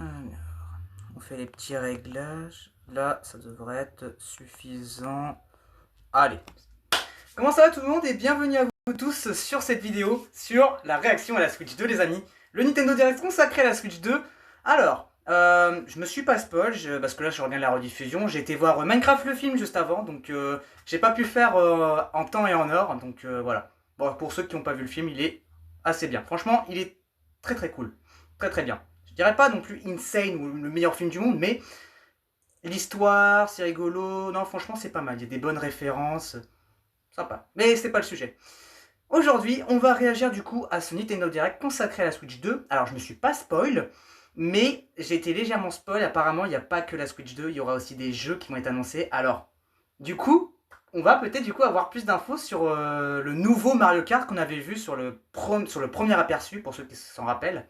Alors, on fait les petits réglages. Là, ça devrait être suffisant. Allez. Comment ça va tout le monde et bienvenue à vous tous sur cette vidéo sur la réaction à la Switch 2 les amis. Le Nintendo Direct consacré à la Switch 2. Alors, je me suis pas spoil parce que là je reviens de la rediffusion. J'ai été voir Minecraft le film juste avant, donc j'ai pas pu le faire en temps et en heure. Donc voilà. Bon, pour ceux qui n'ont pas vu le film, il est assez bien. Franchement, il est très très cool. Très très bien. Je dirais pas non plus insane ou le meilleur film du monde, mais l'histoire, c'est rigolo. Non, franchement, c'est pas mal. Il y a des bonnes références. Sympa. Mais c'est pas le sujet. Aujourd'hui, on va réagir du coup à ce Nintendo Direct consacré à la Switch 2. Alors, je me suis pas spoil, mais j'ai été légèrement spoil. Apparemment, il n'y a pas que la Switch 2, il y aura aussi des jeux qui vont être annoncés. Alors, du coup, on va peut-être du coup avoir plus d'infos sur le nouveau Mario Kart qu'on avait vu sur le premier aperçu, pour ceux qui s'en rappellent.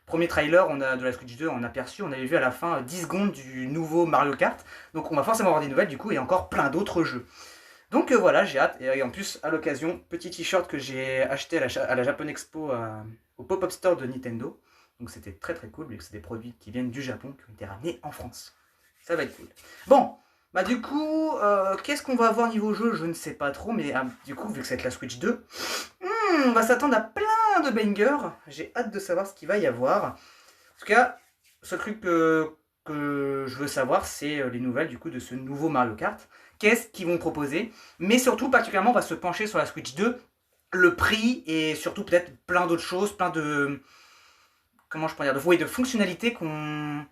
Premier trailer de la Switch 2, on a aperçu, on avait vu à la fin 10 secondes du nouveau Mario Kart. Donc on va forcément avoir des nouvelles du coup et encore plein d'autres jeux. Donc voilà, j'ai hâte. Et en plus, à l'occasion, petit t-shirt que j'ai acheté à la Japan Expo au pop-up store de Nintendo. Donc c'était très très cool, vu que c'est des produits qui viennent du Japon, qui ont été ramenés en France. Ça va être cool. Bon, bah du coup, qu'est-ce qu'on va avoir niveau jeu? Je ne sais pas trop, mais du coup, vu que c'est la Switch 2, on va s'attendre à plein de bangers. J'ai hâte de savoir ce qu'il va y avoir. En tout cas, ce truc que je veux savoir, c'est les nouvelles du coup de ce nouveau Mario Kart. Qu'est-ce qu'ils vont proposer? Mais surtout, particulièrement, on va se pencher sur la Switch 2, le prix et surtout peut-être plein d'autres choses, plein de... Comment je peux dire? De fonctionnalités qu'on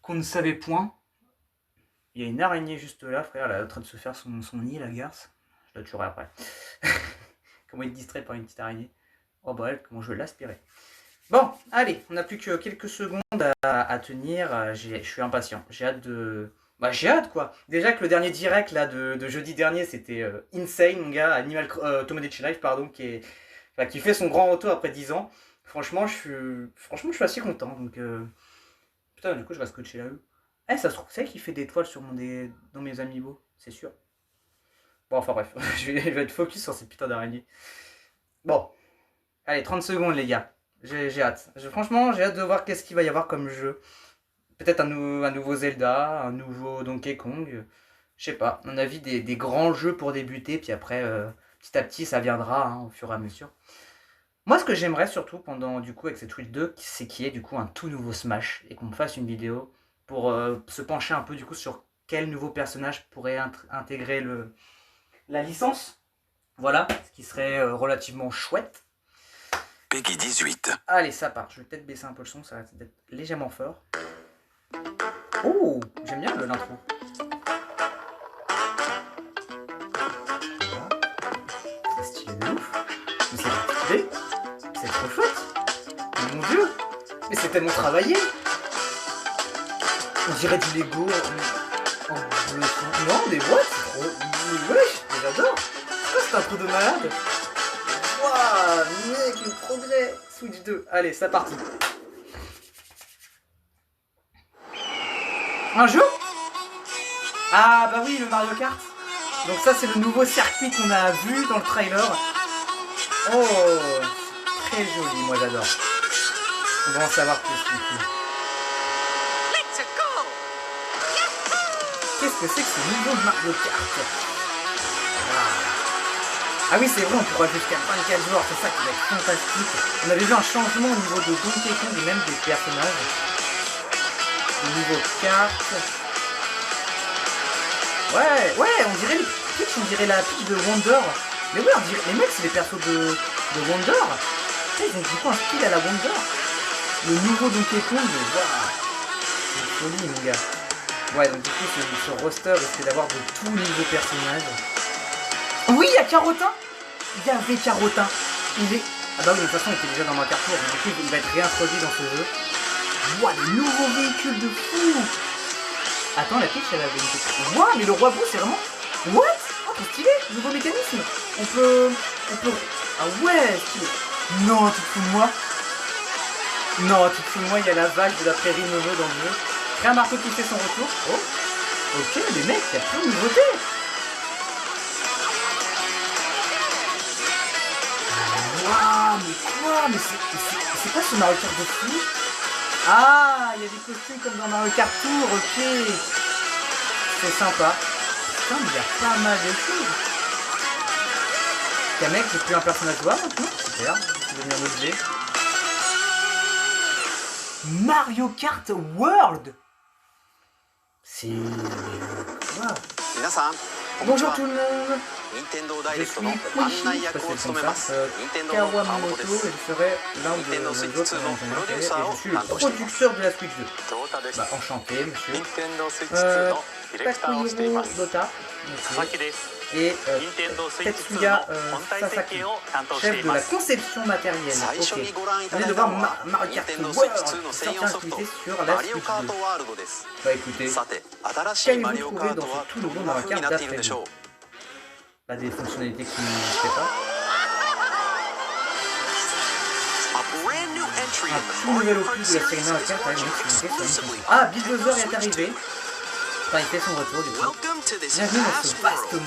ne savait point. Il y a une araignée juste là, frère, elle est en train de se faire son nid, la garce. Je la tuerai après. Comment être distrait par une petite araignée? Oh bah elle, comment je vais l'aspirer. Bon, allez, on n'a plus que quelques secondes à tenir. Je suis impatient. J'ai hâte de... Bah j'ai hâte quoi. Déjà que le dernier direct là de jeudi dernier c'était insane mon gars, Tomodachi Life pardon, qui fait son grand retour après 10 ans. Franchement je suis assez content donc putain du coup je vais scotcher là eux. Eh ça se trouve c'est qui fait des toiles sur dans mes amiibo, c'est sûr. Bon enfin bref, je vais être focus sur cette putain d'araignée. Bon, allez 30 secondes les gars. J'ai hâte. Franchement, j'ai hâte de voir qu'est-ce qu'il va y avoir comme jeu. Peut-être un nouveau Zelda, un nouveau Donkey Kong. Je sais pas. On a vu des grands jeux pour débuter, puis après, petit à petit, ça viendra hein, au fur et à mesure. Moi, ce que j'aimerais surtout pendant, du coup, avec cette Switch 2, c'est qu'il y ait du coup un tout nouveau Smash et qu'on me fasse une vidéo pour se pencher un peu du coup sur quel nouveau personnage pourrait intégrer la licence. Voilà, ce qui serait relativement chouette. Peggy 18. Allez, ça part. Je vais peut-être baisser un peu le son, ça va être légèrement fort. Oh, j'aime bien l'intro. C'est stylé de ouf. Mais c'est stylé. C'est trop chouette. Mais mon dieu. Mais c'est tellement travaillé. On dirait du Lego en bleu. Non, mais what? C'est trop... Mais wesh, j'adore. C'est quoi cette intro de malade? Waouh, mec, le progrès. Switch 2. Allez, c'est parti. Un jeu? Ah bah oui, le Mario Kart. Donc ça c'est le nouveau circuit qu'on a vu dans le trailer. Oh, très joli, moi j'adore. On va en savoir plus du coup. Qu'est-ce que c'est que ce nouveau Mario Kart? Ah oui c'est vrai, on pourra jusqu'à 24 joueurs, c'est ça qui va être fantastique. On avait vu un changement au niveau de Donkey Kong et même des personnages. Le nouveau kart. Ouais, on dirait on dirait la pitch de Wonder. Mais ouais, on dirait, les mecs, c'est les persos de Wonder. Tu sais, ils ont du coup un style à la Wonder. Le nouveau Donkey Kong, waouh. C'est folie, mon gars. Ouais, donc du coup, ce roster risque d'avoir de tout nouveaux personnages. Oui, il y a Carotin. Il y avait Carotin. Il est... Ah bah oui, de toute façon, il était déjà dans ma carte tour. Donc du coup, il va être réintroduit dans ce jeu. Ouah, les nouveaux véhicules de fou. Attends, la pitch, elle avait une petite... Ouah, mais le roi beau, c'est vraiment... What? Oh, trop stylé. Nouveau mécanisme. On peut... Ah ouais, stylé. Non, tu te fous de moi? Non, tu te fous de moi, il y a la vague de la prairie Momo dans le jeu. Rien Marco qui fait son retour. Oh. Ok, les mecs, il y a plein de nouveautés. Waouh, mais quoi? Mais c'est quoi ce Mario Kart de fou? Ah, il y a des costumes comme dans Mario Kart Tour, ok. C'est sympa. Putain, mais il y a pas mal de choses. Y'a mec, j'ai plus un personnage jouable maintenant. Super, je vais venir me geler. Mario Kart World. C'est... Wow. Bonjour tout le monde. Je suis Kuichi, parce que c'est comme ça, Kawamoto, et je serai l'un de nos autres ingénieurs, et je suis le producteur de la Switch 2. Bah, enchanté, monsieur. Takuhiro Dota, monsieur. Et Tetsuya Sasaki, chef de la conception matérielle. Ok. On vient de voir Mario Kart World, sorti inclusé sur la Switch 2. Bah écoutez, qu'avez-vous trouvé dans ce tout nouveau Mario Kart d'après vous? Pas des fonctionnalités qui ne sais pas. Un tout nouvel opus de la série Mario Kart avec une exclusivité sur une console. Ah, Bulldozer est arrivé. Enfin, il fait son retour du coup. Bienvenue dans ce vaste monde.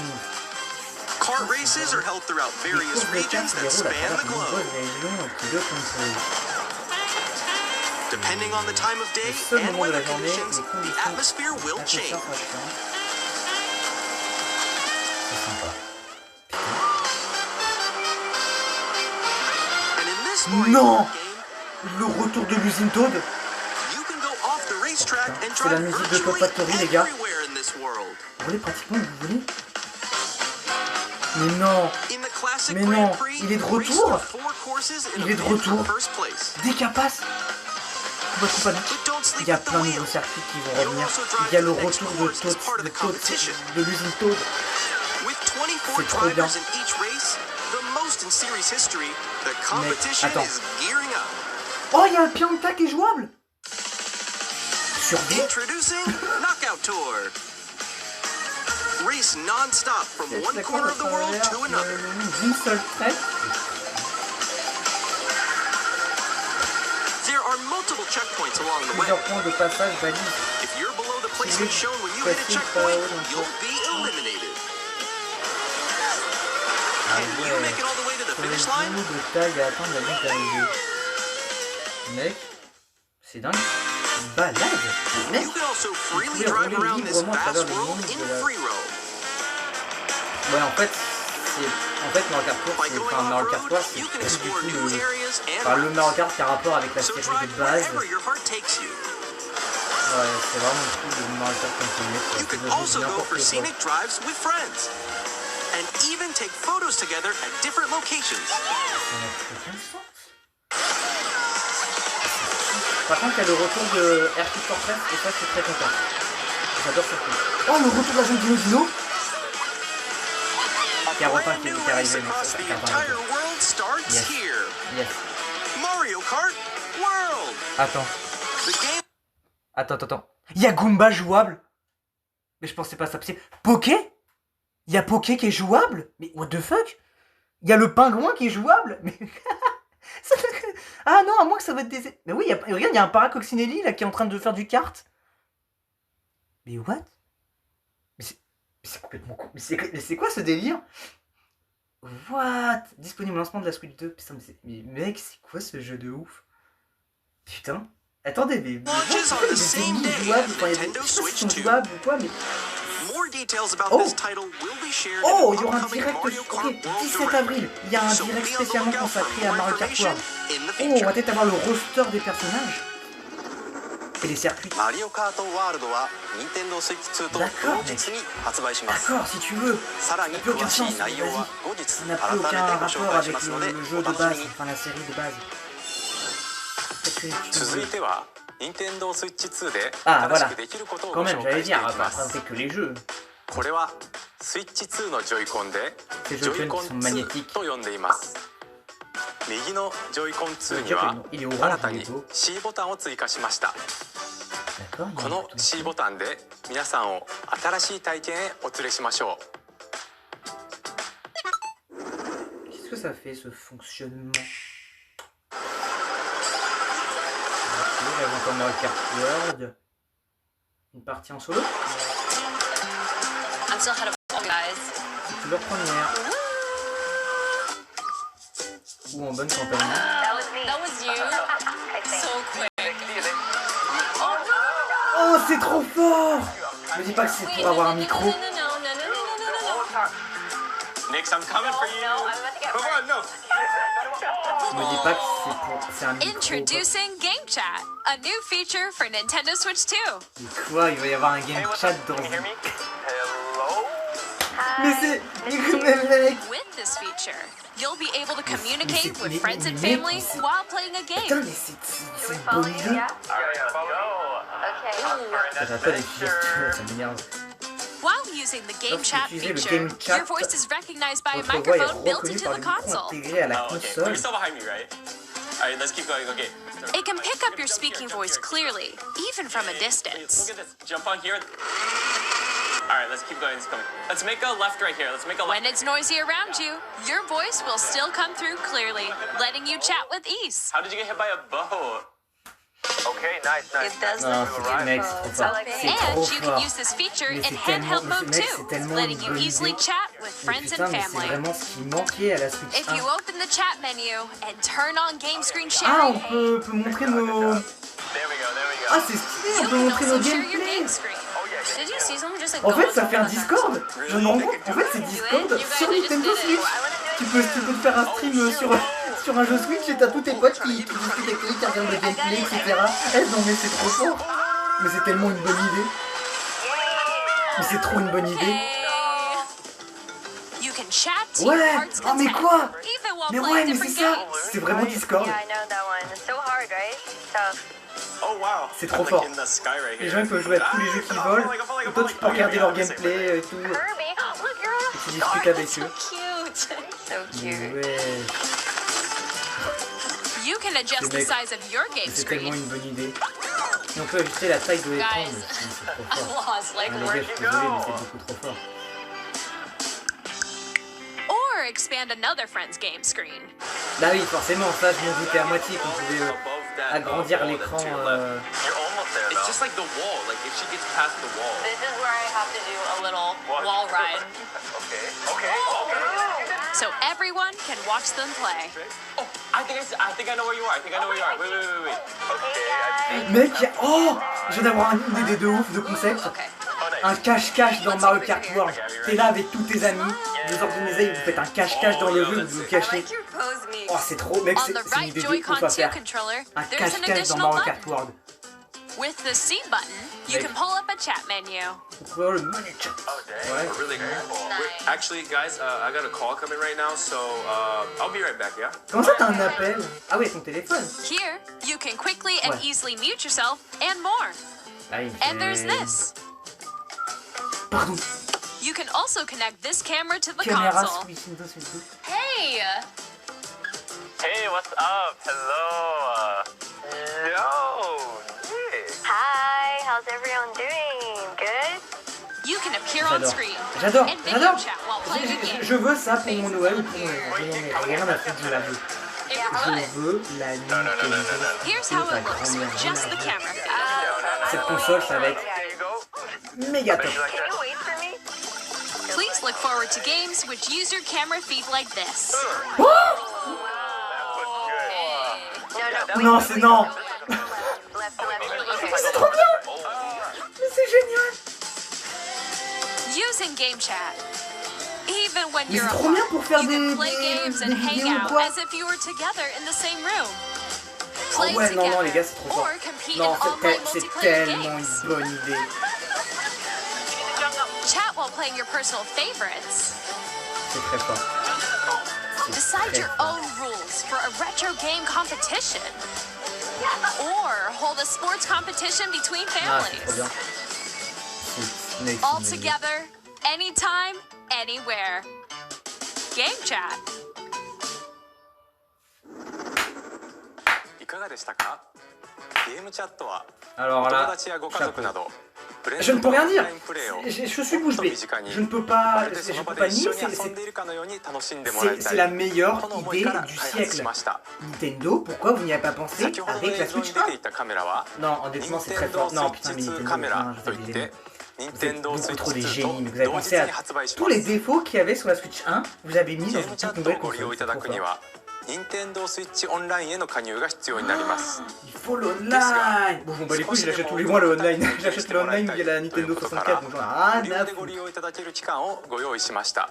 Kart races are held throughout various regions that span the globe. Depending on the time of day and weather conditions, the atmosphere will change. And in this Non! Le retour de l'usine Toad. you can go off the racetrack and C'est la drive musique de Toad virtually Factory, les gars. everywhere in this world. Vous voulez pratiquement, vous voulez? Mais non! In the classic Mais Grand non, Prix, il est de race retour. for 4 courses in Il a est de bid for retour. first place. Dès qu'elle passe, But don't il sleep y a at the plein de wheel. nouveaux circuits qui vont You'll revenir. also drive Il y a to le the next retour de course Toad, as part of the competition. de l'usine Toad. With 24 C'est trop bien. drivers in each race, the most in series history, the competition attends. is gearing up. Oh, il y a un Pianta qui est jouable. Sur D. Introducing Knockout Tour. Race non-stop from one corner of the world to another. D'une seule traite. There are multiple checkpoints along the way. Plusieurs points de passage balisés. If you're below the placement shown when you hit a checkpoint, you'll be eliminated. Can you make it all the way to the Sur les finish line? bouts de taille à atteindre la ligne d'arrivée. Mec, c'est dingue. Balade. Mec, You can also freely pouvez drive rouler around this librement à travers vast le world monde in de la- free roam. ouais, en fait, Mario Kart Tour, By c'est... going Enfin, Mario Kart Tour, off-road, c'est you can pas du explore tout new le... areas Enfin, le and Mario Kart qui a rapport avec la so série drive de base. wherever your heart takes you. Ouais, c'est vraiment cool le Mario Kart comme c'est You mieux. can also go for scenic drives with friends and even take photos together at different locations. Par contre, il y a le retour de Airship Fortress et ça, je suis très content. J'adore ce truc. Oh, le retour de la zone Dino qui a Brand enfin qui new est race arrivé. mais across ça, the ça, ça, entire world starts Yes. here. Yes. Mario Kart World. Attends. The game Attends. Il y a Goomba jouable. Mais je pensais pas ça. C'est Poké. Il y a Poké qui est jouable. Mais what the fuck. Il y a le pingouin qui est jouable. Mais ah non, à moins que ça va être des... Mais oui, regarde, il y a un Paracoccinelli là qui est en train de faire du kart. Mais what? Mais c'est complètement con. Mais c'est quoi ce délire? What? Disponible au lancement de la Switch 2. Putain, mais mec, c'est quoi ce jeu de ouf? Putain. Attendez, mais Launches on the same day jouables, as enfin, il y a des Nintendo je sais pas Switch s'ils sont 2. jouables ou quoi, mais... More details about Oh. this title will be shared Oh, in il y the aura un upcoming direct, Mario Kart ok, World 17 Direct. avril. Il y a un So direct be on the spécialement lookout for consacré à more Mario Kart information World. in the Oh, on va future. peut-être avoir le roster des personnages. Et les circuits. マリオカートワールドは Nintendo Switch 2と同日に発売します。 D'accord, si tu veux. さらに詳しい内容は後日 Ça n'a 改 plus めて aucun ご紹 rapport 介し avec ますので le jeu お de 楽し base, みに。 enfin la série de base. Qu'est-ce que tu 続 veux いては Nintendo Switch 2で Ah, 新し voilà. くできることを Quand ご même, 紹 j'allais 介してい dire, き on va ま pas す。 présenter que les jeux. これは Switch 2のジョイコンで Ces ジョ Joy-Con イコ qui ン sont 2 magnétiques. と呼んでいます。右のジョイコン2には Il est orange, 新た il に est beau. C ボタンを追加しました。 D'accord, il y a こ un の bouton. C ボタンで皆さんを新しい体験へお連れしましょう。 Qu'est-ce que ça fait ce fonctionnement? Ok, là j'entends Mario Kart World. Une partie en solo? I'm still ahead of all guys. C'est toujours première. Ou en bonne campagne. That was you. So quick. c'est trop fort! Me dis pas que c'est pour avoir un micro. Nix, I'm coming for you. Come on, no. Me dis pas que c'est un micro. Introducing Game Chat, a new feature for Nintendo Switch 2. Mais quoi? Il va y avoir un game chat dans Can you hear me? Hello? Mais c'est... Mais mec! With this feature, you'll be able to communicate mais- with friends and mais- family c'est- while playing a Putain, game. mais c'est une bonne idée. Ça va pas les gestes, ça m'énerve. While using the Game Lorsque Chat utilisez le feature, Game Chat, your voice is recognized by a Votre voix est microphone built reconnue into par the le micro console. intégré à la Oh, okay. But console. you're still behind me, right? All right, let's keep going. Okay. It can pick up your speaking voice clearly, even from a Look distance. at this. Jump on here. All right, let's keep going. Let's make a left right here. Let's make a left. When it's noisy around you, your voice will still come through clearly, letting you chat with ease. How did you get hit by a boat? Okay, nice. Non, c'est mec, c'est trop fort. C'est And trop you can fort. use this feature Mais in c'est tellement- handheld mais mode mec, c'est too, tellement letting une you bonne easily idée. chat with Mais friends putain, and mais c'est family. vraiment ce qui manquait à la Switch If 1. you open the chat menu and turn on game screen Ah, on sharing, peut montrer nos... There we go. Ah, c'est stylé, on you peut can montrer nos also share your gameplays. game screen. Did you see someone just like En go fait, on ça fait un something like Discord. Je me rends compte. En fait, c'est Discord sur Nintendo Switch. Tu peux te faire un stream sur un jeu Switch et t'as tous tes potes qui discutent avec lui, qui regardent le gameplay, etc. Eh, non, mais c'est trop fort. Mais c'est tellement une bonne idée. Mais c'est trop une bonne idée. Hey. You can chat to Ouais. your heart's Oh, mais content, quoi? even while Mais playing ouais, mais c'est different ça. games. C'est vraiment Discord. Yeah, I know that one. It's so hard, right? Tough. Oh wow. C'est trop I'm, fort. like in the sky right Les here. gens ils peuvent jouer à tous les jeux qui volent. Et toi, tu peux regarder leur gameplay et tout. Kirby, look, you're Et tu discutes avec eux. cute. So cute. Ouais. You can adjust the mec, size of your game C'est tellement screen. une bonne idée. Et on peut ajuster la taille de l'écran. Guys. Mais c'est trop I fort. lost like Ah, les gars, je suis word. désolé, mais c'est beaucoup trop fort. Or expand another friend's game screen. Bah oui, forcément, ça je m'en doutais à moitié qu'on pouvait Above that agrandir wall l'écran. that's to your left. You're almost there, It's though. just like the wall. Like if she gets past the wall. This is where I have to do a little wall ride. Okay. So everyone can watch them play. Oh, I think I know where you are. I think I know where you are. Wait. Mec, oh, je viens d'avoir une idée de ouf, de concept. Okay. Un cache-cache dans Mario Kart World. T'es là avec tous tes amis, vous organisez, vous faites un cache-cache dans le jeu, vous vous cachez. Your pose me. Oh, c'est trop, mec, On c'est the une right idée de Joy-Con ouf à 2 faire. controller, Un there's an cache-cache dans additional Mario button. Kart World. With the C button, you can pull up a chat menu. On peut voir le menu chat. Ouais. Really cool. Actually, guys, I got a call coming right now, so I'll be right back. Yeah. Comment ça t'as un appel? Ah ouais, ton téléphone. Here, you can quickly and Ouais. easily mute yourself and more. Ah, il And there's fait- this. Pardon. You can also connect this camera to the Caméra console. Switch Nintendo Switch 2. Hey! Hey, what's up? Hello. Yo. Nick. Hi, how's everyone doing? Good? You can appear on J'adore. screen J'adore. and video J'adore. chat while playing a game. Je veux ça pour mon Noël ou pour mon Noël. J'ai rien à foutre de la veux. Je veux la Nintendo. Here's how Ta it looks grand-mère, with just the rien à camera feed. foutre. Cette console, ça va être There you go. méga top. Can you wait for me? Please look forward to games which use your camera feed like this. No, Non, c'est non. left. Okay. C'est trop bien. Mais c'est génial. Using Game Chat. Even when Mais you're c'est trop bien apart, pour faire you des can play games and hang vidéos ou out quoi. as if you were together in the same room. Oh Play ouais, non, non, les together gars, c'est trop fort. or compete Non, in online c'est multiplayer tellement games. une bonne idée. Chat while playing your personal favorites. C'est très fort. C'est Decide très your fort. own rules for a retro game competition. Or hold a sports competition between Ah, c'est trop families. bien. C'est mec, All c'est une- together, anytime, anywhere. Game Chat. いかがでしたか？ゲームチャットは Alors 友 là, 達やご家族など je ne peux rien dire. プレイを Je suis bouche もっと bée. 身近に Je ne peux ま pas, るで je その peux 場 pas で一 nier. 緒に遊んでいるかのように楽しんでもらいた C'est い la meilleure この思 idée いから du 開発し siècle. ました。 Nintendo, pourquoi vous n'y avez pas pensé 先ほどの avec la 映像に Switch 出て 1? いたカメラは Non, honnêtement, c'est très Nintendo fort. Non, putain, mais Switch 2 Nintendo, カメラ putain, je と vais いっ délirer. て Vous êtes Nintendo beaucoup Switch trop des 2 génies. と Vous avez 同 pensé 日 à に発売し tous ま les す。 défauts qu'il y avait sur la Switch 1. Vous avez mis ゲ dans ー une ムチャ petite ットを nouvelle ご利用 console. いただ C'est く trop に fort. は任天堂スイッチオンラインへの加入が必要になります。 Il faut l'online. Bon, bah les couilles, j'achète tous les mois le online. J'achète l'online via la Nintendo 64. Donc, ah, 無料でご利用いただける期間をご用意しました。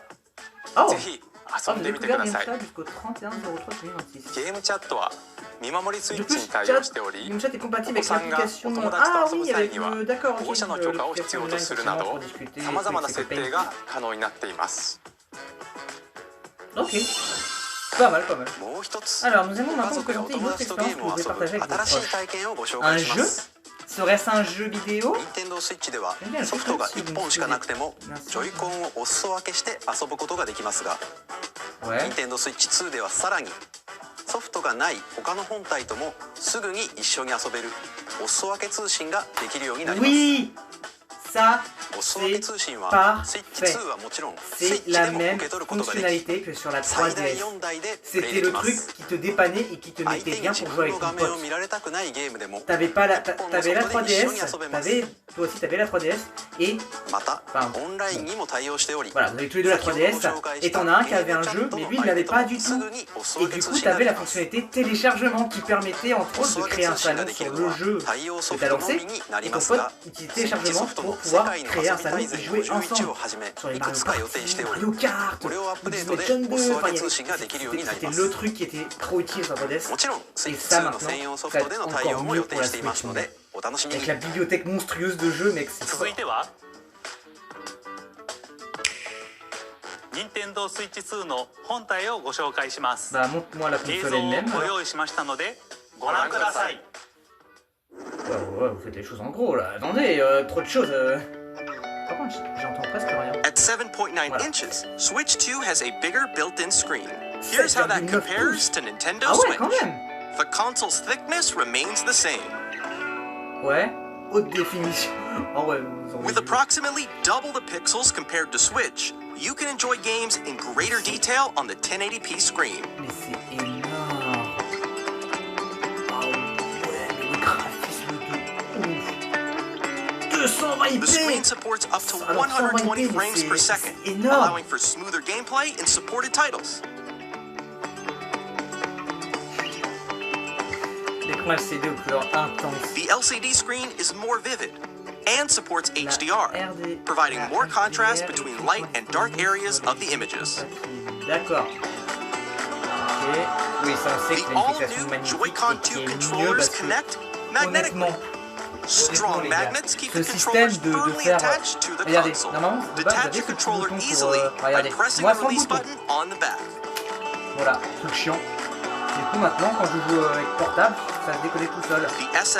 oh. ぜひ遊んでみてください。 jusqu'au 31/03/2026. ゲームチャットは見守りスイッチに対応しており、 Chat est お compatible 子 avec さんがお l'application. 友達 Ah と遊ぶ oui, 際 avec には le. D'accord, 保護者の許可を必要とするなどさまざまな設定が可能になっています。 Ok. Pas mal, pas mal. もう一つ、 Alors, nous allons 家 maintenant 族やお présenter une 友 autre 達とゲ expérience ー que ム vous を pouvez 遊ぶ partager avec vos 新しい proches. 体験をご紹 Un 介しま jeu? す。 Serait-ce un jeu vidéo? 任天堂スイッチではソフトが1本しかなくてもジョイコンをお裾分けして遊ぶことができますが、 Ouais. 任天堂スイッチ2ではさらにソフトがない他の本体ともすぐに一緒に遊べるお裾分け通信ができるようになります。 Oui! Ça, お裾分け c'est 通信は parfait. スイッチ2はもちろんスイ c'est ッチで la も même 受け取ることができ、 fonctionnalité que sur la 最大 3DS. 4台でプレイ C'était でき le ま truc す。 qui te dépannait et qui te 相 mettait 手に bien 自 pour jouer 分 avec の ton 画面を pote. 見られたくないゲームでも T'avais pas la, 一本の t'avais la 外で一緒に 3DS, 遊べます。 t'avais, toi aussi t'avais la 3DS, et また Pardon. オンラインにも対応しており、 voilà, vous avez tous les deux la 3DS, et t'en as un qui avait un jeu, mais lui il l'avait pas du tout. Et du coup t'avais la fonctionnalité téléchargement qui permettait entre autres de créer un salon sur le jeu que t'as lancé, et ton pote utilisait téléchargement pour pouvoir créer un salon et jouer ensemble sur les Mario Party, Mario Kart, Splatoon 2, enfin, c'était le truc qui était trop utile sur la 3DS. もちろんスイ Et ッチ ça 2の maintenant, 専用ソフ ça ト va で être の対応 encore も mieux 予 pour la 定しています Switch. のでお楽しみ Avec に。 la bibliothèque monstrueuse de jeux, mec, c'est 続いては任天堂スイッチ2の本体をご紹介します。 Bah montre-moi la 映 console 像を elle-même. ご alors. 用意しましたのでご覧ください。 Ouais, vous faites les choses en gros là. Attendez, trop de choses. Par contre, j'entends presque rien. At 7.9 Voilà. inches, Switch 2 has a bigger built-in screen. Here's how that 7,9 compares to Nintendo Ah ouais, Switch. quand même. The console's thickness remains the same, Ouais, haute définition. Ah ouais, vous en with voulez. approximately double the pixels compared to Switch. You can enjoy games in greater detail on the 1080p screen. Mais c'est énorme. Ah ouais, mais le graphisme de ouf. 220 The screen IP. supports up to Alors, 120 120p, frames per c'est second, énorme. allowing for smoother gameplay and supported titles. L'écran LCD aux couleurs intenses. The LCD screen is more vivid and supports HDR, RD, providing la more contrast HDR, between light and dark areas of the images. D'accord. Ok. Oui, ça on sait The que c'est une fixation all-new magnétique Joy-Con et qui 2 est mieux controllers parce que connect magnetically. honnêtement, Strong les gars, magnets keep ce the système controllers de firmly faire... attached to the Regardez, console. normalement, de base, vous avez Detach ce your petit controller bouton pour... easily by regardez, pressing moi the sans release bouton. button on the back. Voilà, truc chiant. Du coup maintenant, quand je joue avec portable, ça se déconnecte tout seul. The SL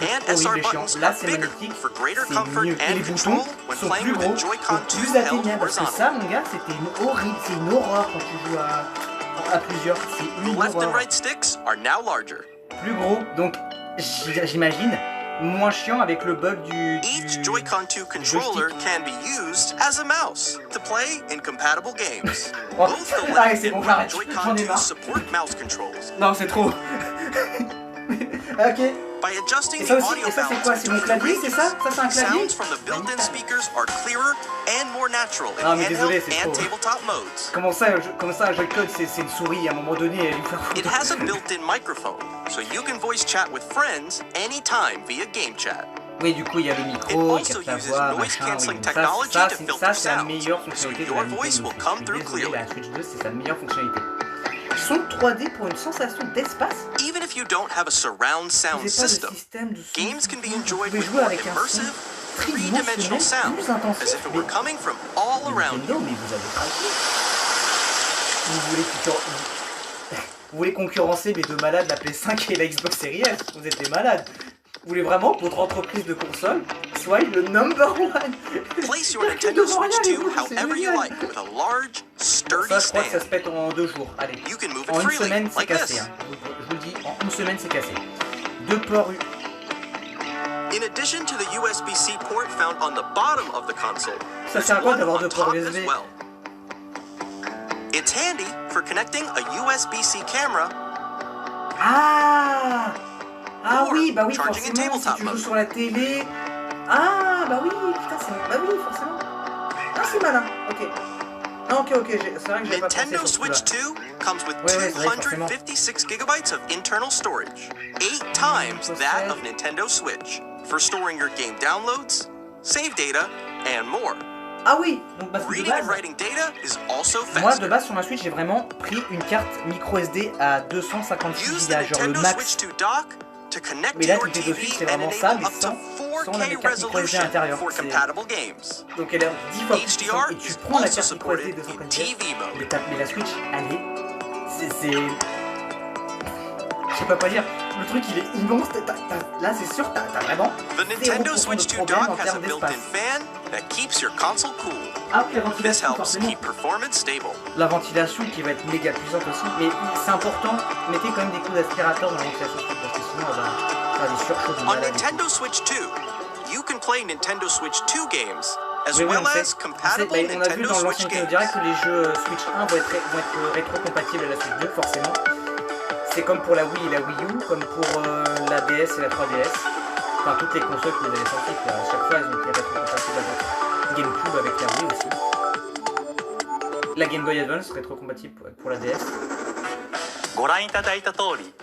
and Horrible SR et chiant. buttons Là are c'est bigger magnétique, for greater c'est comfort mieux. Et and les control boutons when sont playing plus with gros, the Joy-Con donc 2 plus held atteignables. Parce que horizontally. ça, mon gars, c'était une horrible, c'est une horreur quand tu joues à plusieurs. C'est The une left and horreur. right sticks are now larger. Plus gros, donc j'imagine moins chiant avec le bug du Each Joy-Con 2 controller can be used as a mouse to play in compatible games. Oh, Both the allez, left c'est bon, and right j'arrête, j'en Joy-Con ai 2 marre. support mouse controls. Non, c'est trop. Ok. By adjusting Et ça the aussi, audio et ça c'est balance quoi? C'est mon between the clavier, c'est ça? ranges, Ça c'est un clavier? sounds from the built-in speakers are clearer and more natural in Ah, mais handheld désolé, c'est and trop. tabletop modes. Comment ça un Joy-Con c'est une souris à un moment donné, elle lui fait It has a built-in microphone, so you can voice chat with friends anytime via game chat. Oui, du coup, il y a le It micro, il also capte la uses voix, noise machin, cancelling oui. technology Ça, to c'est filter c'est la sounds, meilleure so fonctionnalité de your la voice Nintendo will come Switch. through Je suis désolé, clearly. la Switch 2, c'est sa meilleure fonctionnalité. Son 3D pour une sensation d'espace. Even if you don't have a surround sound J'ai pas de system, système de son. games can be Vous enjoyed pouvez with jouer more avec un son immersive, three-dimensional tridimensionnel sound, plus as intensif. if it were Mais coming from all around Nintendo, you. mais vous avez craqué. Vous voulez concurrencer mes deux malades, la PS5 et la Xbox Series S. Vous êtes des malades. Vous voulez vraiment que votre entreprise de console soit le number one. Place your Nintendo Switch 2 however you like with a large, sturdy Ça, je crois que ça se stand. pète en 2 jours. Allez. You can move it En une freely, semaine, c'est like cassé. this. Hein. Je vous le dis, en une semaine, c'est cassé. 2 ports. In addition to the USB-C port found on the bottom of the console, Ça there's sert à quoi one d'avoir on 2 ports top as USB? well. It's handy for connecting a USB-C camera Ah Ah Or oui, bah oui, charging in forcément, si tabletop tu joues mode. sur la télé... Ah, bah oui, putain, c'est... Bah oui, forcément. Ah, c'est malin, ok. Ah, ok, c'est vrai que j'avais pas pensé Nintendo sur ce Switch coup-là. 2 comes with Ouais, ouais, c'est vrai, forcément. 256 gigabytes of internal storage, 8 times that of Nintendo Switch, for storing your game downloads, save data, and more. Ah oui, donc parce que de Reading and base, writing data is also moi de faster. base sur ma Switch j'ai vraiment pris une carte micro SD à 256 Use the Go, genre le Nintendo max. Switch 2 dock to connect Mais to là, your Nintendo Switch, c'est TV and vraiment ça, enable mais up to sans la 4K carte micro SD à resolution l'intérieur. for C'est- compatible games. Donc elle est 10 fois plus HDR puissante et tu is prends la also carte micro SD supported 250 in Go. TV mode. Mais la Switch, elle est... C'est... Je sais pas quoi dire. Le truc il est immense. Là c'est sûr, t'as vraiment The Nintendo 0% Switch de 2 problème en dock has a termes built-in d'espace. fan that keeps your console cool. Ah oui, la This ventilation helps forcément. keep performance stable. La ventilation qui va être méga puissante aussi. Mais c'est important, mettez quand même des coups d'aspirateur dans la ventilation parce que sinon elle va faire des surchauds de On malade. Nintendo Switch 2, you can play Nintendo Switch 2 games as Oui, oui, well on sait. as compatible On a vu Nintendo dans Switch l'ancien Nintendo games. Direct que les jeux Switch 1 vont être rétro-compatibles à la Switch 2, forcément. C'est comme pour la Wii et la Wii U, comme pour la DS et la 3DS. Enfin, toutes les consoles qui nous avaient sorti, quoi. À chaque fois, elles ont été rétro-compatibles avec GameCube, avec la Wii aussi. La Game Boy Advance, rétro-compatible pour la DS. ご覧いただいた通り、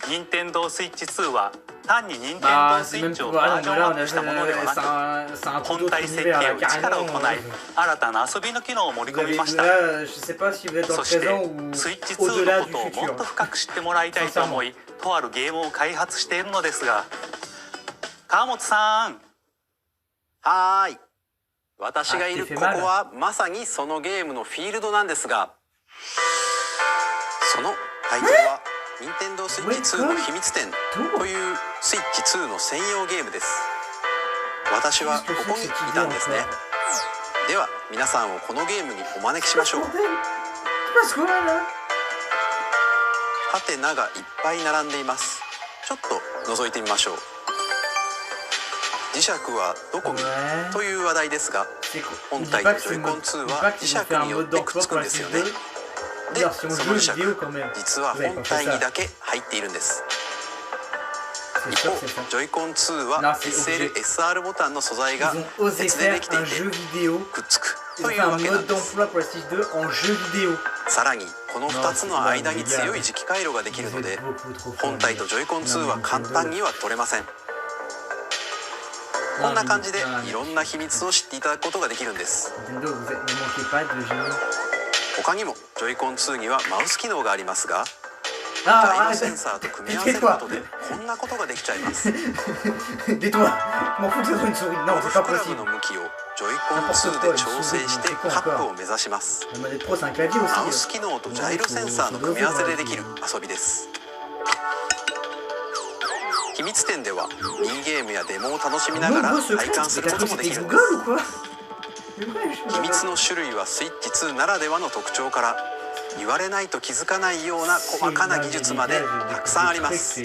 任天堂スイッチ2は単に任天Bah,堂ス c'est イッ même チを voilà, バージョン là, ア on ッ a プしたものではなく、 c'est un tout 本 autre 体設 univers 計 là, を力 carrément. を行い、新たな遊びの機能を盛り Vous 込み avez, ました。 là, je sais pas si vous êtes dans そ le して présent ou スイッチ au-delà 2の du ことをもっ futur. と深く知ってもらいたいと思い、とあるゲームを開発しているのですが、川本さん、はーい。私がいるここはまさにそのゲームのフィールドなんですが、そのタイトルは任天堂スイッチ2の秘密展というスイッチ2の専用ゲームです。私はここにいたんですね。では皆さんをこのゲームにお招きしましょう。 Parce que là, ハテナがいっぱい並んでいます。ちょっと覗いてみましょう。磁石はどこに Ouais. という話題ですが、 c'est quoi? 本 Il dit 体 pas と que ジ c'est ョイコン mode- 2 il dit は pas 磁 qu'ils 石 vont faire un によっ mode て d'emploi くっつく pour ん la です Switch よね。 2. で、 Version そ jeu の磁石 vidéo quand même. 実は Vous avez 本 pas 体 fait に ça. だけ入っているんです。 C'est 一 sûr 方 que c'est ça. ジョイコン2 Non, は c'est obligé. SLSR ボタンの素材 Ils が ont osé 鉄で faire できてい un て jeu vidéo. くっつく Ils と ont い fait う un わけなん mode です。 d'emploi pour la Switch 2 en jeu vidéo. さらにこの2つの間に強い磁気回路ができるので、 Beaucoup trop fort. 本体とジョイコン2は簡単には取れません。こんな感じでいろんな秘密を知っていただくことができるんです。 Nintendo, vous ne manquez pas de génie. 他にもジョイコン2にはマウス機能がありますが、 Ah, ガイド arrête. センサーと組み合わせることでこんなことができちゃいます。 Tais-toi. Je m'en fous que ce soit une souris. ゴ Non, ル c'est フ pas クラブ possible. の向きをジョイコン2で調整してカップを目指します。 La manette Pro, c'est un clavier マウ aussi. ス機能とジャイロセンサーの組み合わせでできる遊びです。秘密展ではミニゲームやデモを楽しみながら Nombreux 体 secrets. 感す C'est ること cadeau, もで c'était きるんです。 Google ou quoi? C'est vrai, je 秘密の種類はスイッチ2ならではの特徴から言われないと気づかないような細かな技術までたくさんあります。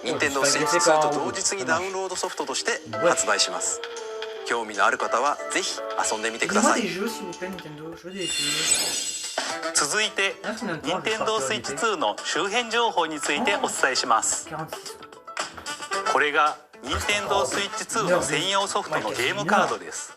任天堂スイッチ2と同日にダウンロードソフトとして発売します。興味のある方はぜひ遊んでみてくだ Dis-moi さ des い。 jeux, s'il vous plaît, Nintendo. Je veux des jeux. 続いて Ah, combien de temps 任天堂スイッチ2の周辺情報についてお伝えします。 46. これが任天堂スイッチ2の専用ソフトのゲームカードです。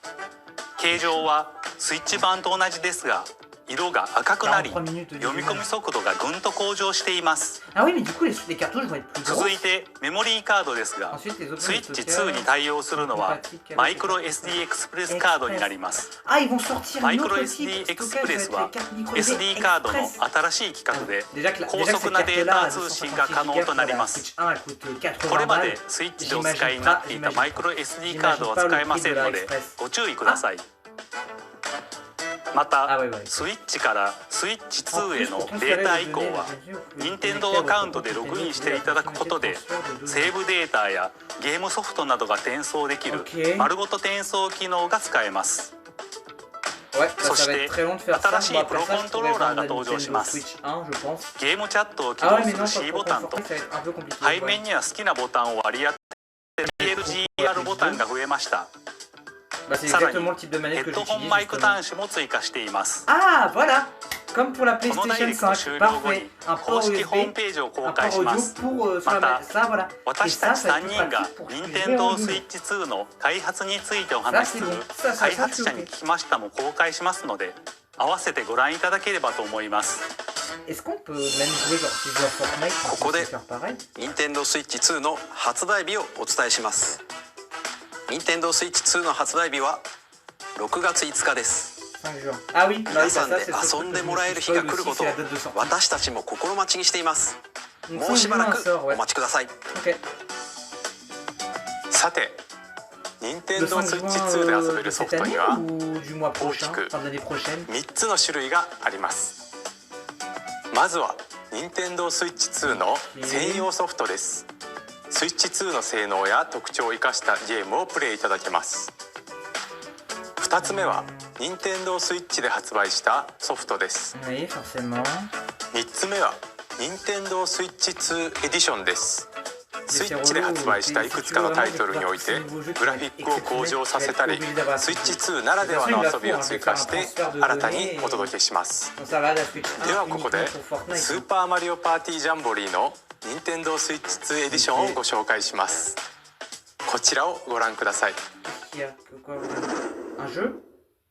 形状はスイッチ版と同じですが、色が赤くなり読み込み速度がぐんと向上しています。 Ah oui, mais du coup, les cartouches vont être plus 続 grosses. いてメモリーカードですが、 Ensuite, les options スイッ de チ stockage. 2に対応するのはマイクロ SD エクスプレスカードになります。 Ah, ils vont sortir マ un イクロ autre SD type エ de クス stockage プレ avec ス les は cartes micro SD カードの新しい規格で Déjà que 高速なデータ通信が可能となります。これまでスイッチでお使いになっていたマイクロ SD カードは使えませんのでご注意ください。またスイッチからスイッチ2へのデータ移行は任天堂アカウントでログインしていただくことでセーブデータやゲームソフトなどが転送できる丸ごと転送機能が使えます。 Ouais, bah, そ ça し va て être très long de faire ça. 新し On い va プロ faire ça, コ je ント pourrais ローラー vendre が la 登場し Nintendo ます。 Switch 1, je pense. ゲームチャットを起 Ah 動 ouais, す mais る non, C ボ pour タンと conforter, ça va être un peu compliqué. 背面には好きなボタンを割り当て PLGR ボタンが増えました。 Bah, c'est さらに exactement le type de ヘ manette que ッドホン j'utilise. マイク justement. 端子も追加しています。 Ah, voilà. Comme pour la このダイレ PlayStation クト終 5, 了後 parfait. に Un 公 port 式ホーム USB, ページを公 un 開 port しま audio す。 pour sur ま la た manette. Ça, voilà. Et 私 ça, たち ça va 3 être 人が pratique pour jouer en Nintendo ligne. Switch 2の開発についてお話しする Ça, 開発者に聞きましたも公開しますので、合わせてご覧いただければと思います。 Est-ce qu'on peut même jouer genre si je joue à Fortnite, on ここ peut で faire pareil? Nintendo Switch 2の発売日をお伝えします。Nintendo Switch 2の発売日は6月5日です。 5 jours. Ah oui, bah oui, 皆 bah さん ça で c'est ce 遊 truc ん que で je も me らえ suis る日が spoil 来る aussi, こと c'est を la date de sortie. 私たちも心待ちにしています。 Donc もうしばらく sort, お ouais. 待ちください。 Ok. さて、Le Nintendo 5 Switch juin 2で遊べる de ソ cette フト année には ou du mois prochain, que- fin de l'année prochaine? 3つの種類があります。まずは Nintendo Switch 2の専用ソフトです。Switch 2の性能や特徴を生かしたゲームをプレイいただけます。2つ目は Nintendo Switch で発売したソフトです。 Oui, forcément. 3つ目は Nintendo Switch 2エディションです。スイッチで発売したいくつかのタイトルにおいてグラフィックを向上させたり、スイッチ2ならではの遊びを追加して新たにお届けします。 Donc ça va, la Switch で 1はここで uniquement pour Fortnite. スーパーマリオパーティージャンボリーの Nintendo Switch 2エディションをご紹介します。こちらをご覧ください。 Il y a quoi, un jeu?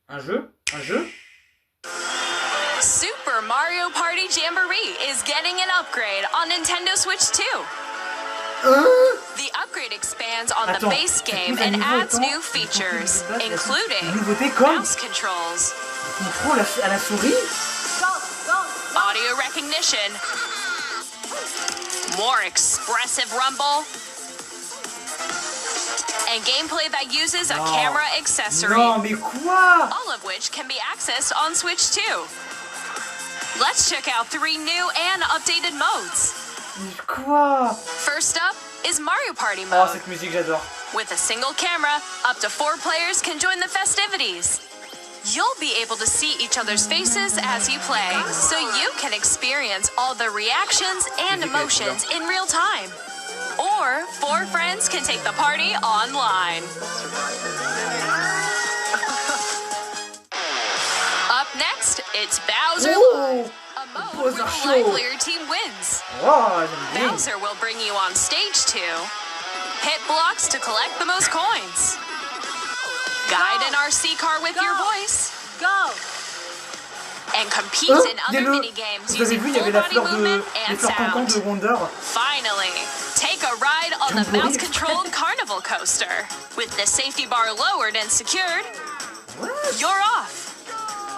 Un jeu? Un jeu? Super Mario Party Jamboree is getting an upgrade on Nintendo Switch 2. The upgrade expands on the Attends, base c'est game plus un and niveau adds autant new que features, de base, la including nouveauté comme mouse controls, contrôle à la souris. audio recognition, more expressive rumble, and gameplay that uses a camera accessory, Non, mais quoi? all of which can be accessed on Switch 2. Let's check out 3 new and updated modes. Mais quoi? First up is Mario Party Oh, mode. cette musique, j'adore. With a single camera, up to 4 players can join the festivities. You'll be able to see each other's faces as you play, so you can experience all the reactions and emotions in real time. Or 4 friends can take the party online. Up next, it's Bowser Oh! Live, a mode where Bowser the Show. livelier team wins. Oh, j'aime bien. Bowser will bring you on stage to hit blocks to collect the most coins, guide an RC car with your voice, and compete in other Dis-le. mini-games Vous avez using vu, il y full avait la body fleur de... movement les and fleurs cancantes de sound. Wonder. Finally, take a ride on the Jamboree. mouse-controlled carnival coaster. With the safety bar lowered and secured, What? you're off.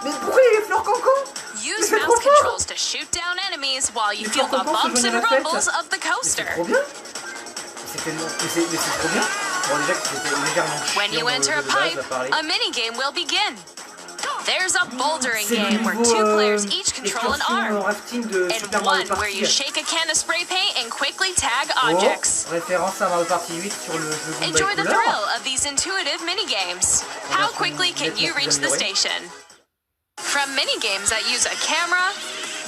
Mais pourquoi il y a les fleurs cancans? Use c'est mouse trop fort. controls to shoot down enemies while you Les feel fleurs the cancans se bumps joignent à and la fête. rumbles of the Mais c'est coaster. trop bien. Mais c'est trop bien. Bon, déjà que c'était légèrement When chiant you dans le enter jeu a de base pipe, à parler. a mini-game will begin. There's a bouldering C'est le game where niveau 2 players each control an excursion arm, rafting de and Super Mario one where you Party. shake a can of spray paint and quickly tag Oh, objects. référence à Mario Party 8 sur le jeu Game Enjoy Boy the Color. thrill of these intuitive mini-games. How quickly can you reach the station? From mini-games that use a camera,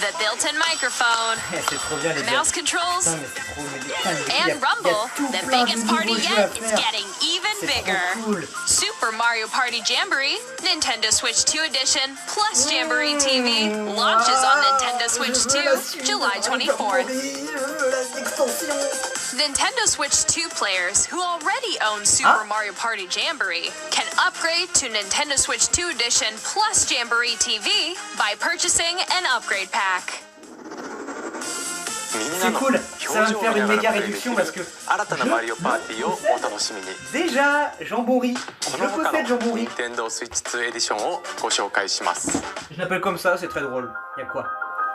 the built-in microphone, Eh, c'est trop bien les gars. mouse controls, Putain, mais c'est trop... mais putain, mais il y a- and Rumble, il y a tout the plein de biggest party nouveaux jeux à yet is faire. getting even C'est bigger. trop cool. Super Mario Party Jamboree, Nintendo Switch 2 Edition, plus Jamboree TV, launches on Nintendo Switch 2, July 24th. Nintendo Switch 2 players who already own Super Mario Party Jamboree can upgrade to Nintendo Switch 2 Edition plus Jamboree TV by purchasing an upgrade pack. みんな C'est の cool. 表 Ça va 情 me を faire 見 une なが méga らプレイでき réduction る parce que 新たなマリオパーティーをお楽しみに。 déjà, Jamboree. こ Je の他 possède の Jamboree. Nintendo Switch 2エディションをご紹介します。 Je l'appelle comme ça, c'est très drôle. Y a quoi?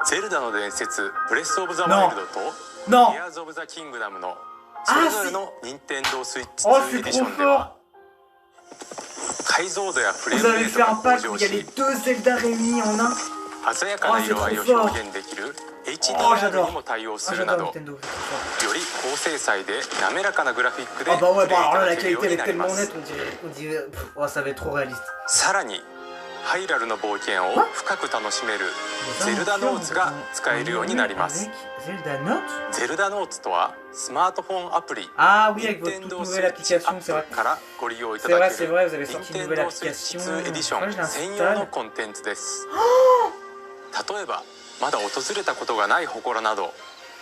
ゼルダの伝説、ブレスオブザワイルドと Non. ティアーズオブザキングダムのそれぞれの Nintendo Switch Oh, 2エ c'est ディショ trop ンでは fort. 解像度やフレー Vous ムレ avez ー fait トが un 向 pack où 上 il y a les し、 deux Zelda réunis en un. 鮮やかな色合いを表現できる HDR にも対応するなど、 J'adore Nintendo. c'est trop fort. より高精細で滑らかなグラフィックで Ah プ bah レイ ouais, い bah alors た là, だ la けるよう qualité に elle な est りま tellement す。 nette, on dirait oh, ça va être trop réaliste. さらにハイラルの冒険を深く楽しめるゼルダノーツが使えるようになります。 Zelda Note? ゼルダノーツとはスマートフォンアプリ Ah oui, avec votre toute Nintendo nouvelle Switch application, c'est vrai. App からご利用いた C'est だ vrai, け c'est る vrai, vous avez sorti une nouvelle Nintendo Switch application. 2エディショ Moi, je ン専用 l'installe. のコンテンツです。例えばまだ訪れたことがない祠など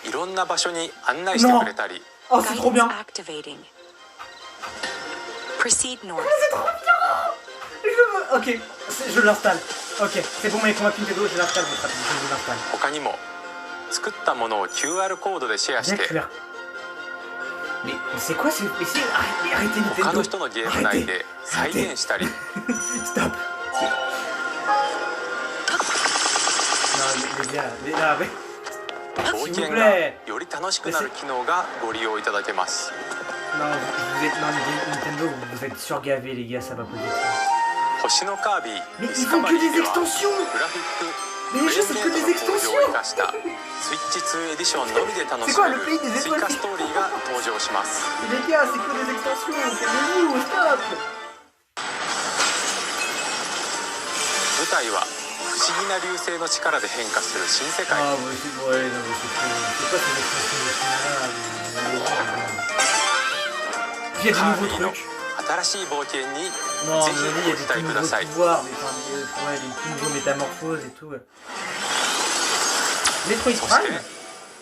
いろんな場所に案内してくれたり Oh, c'est trop bien. Activating. Proceed north. Ok, je l'installe. Ok, c'est bon, mais convaincu Nintendo, je l'installe votre appli, je l'installe. 他にも作ったものを QR コードでシェアし Bien て clair. Mais c'est quoi ce... Mais arrêtez 他 Nintendo. の人のゲーム内で再現したり Stop. Non, les gars, mais... 冒 S'il 険 vous が plaît. より楽しくなる機能がご利用いただけます Non, vous êtes... Non, Nintendo, vous êtes surgavés, les gars, ça va pas du tout. 星のカービィ Mais ディ ils スカ font バ que リー des では extensions. グラフィック Mais プ les レ jeux, イ c'est メ que イト des の向上 extensions. を生かしたスイッチ2エディションのみで楽し C'est quoi め le る pays des 追 étoiles 加ストーリーが登場します Mais les gars, c'est que des extensions. Calmez-vous, stop. 舞台は不思議な流星の力で変化する新世界 Ah, ouais, c'est... Ouais, non, mais c'est quoi ces extensions de cinéma? Il y a カ des ービ nouveaux ィの trucs. 新しい冒険に Non, ぜ mais ひ il y a ご期 des 待 tout くだ nouveaux さい pouvoirs, des, enfin, ouais, des tout nouveaux métamorphoses et tout. Ouais. Metroid そして Prime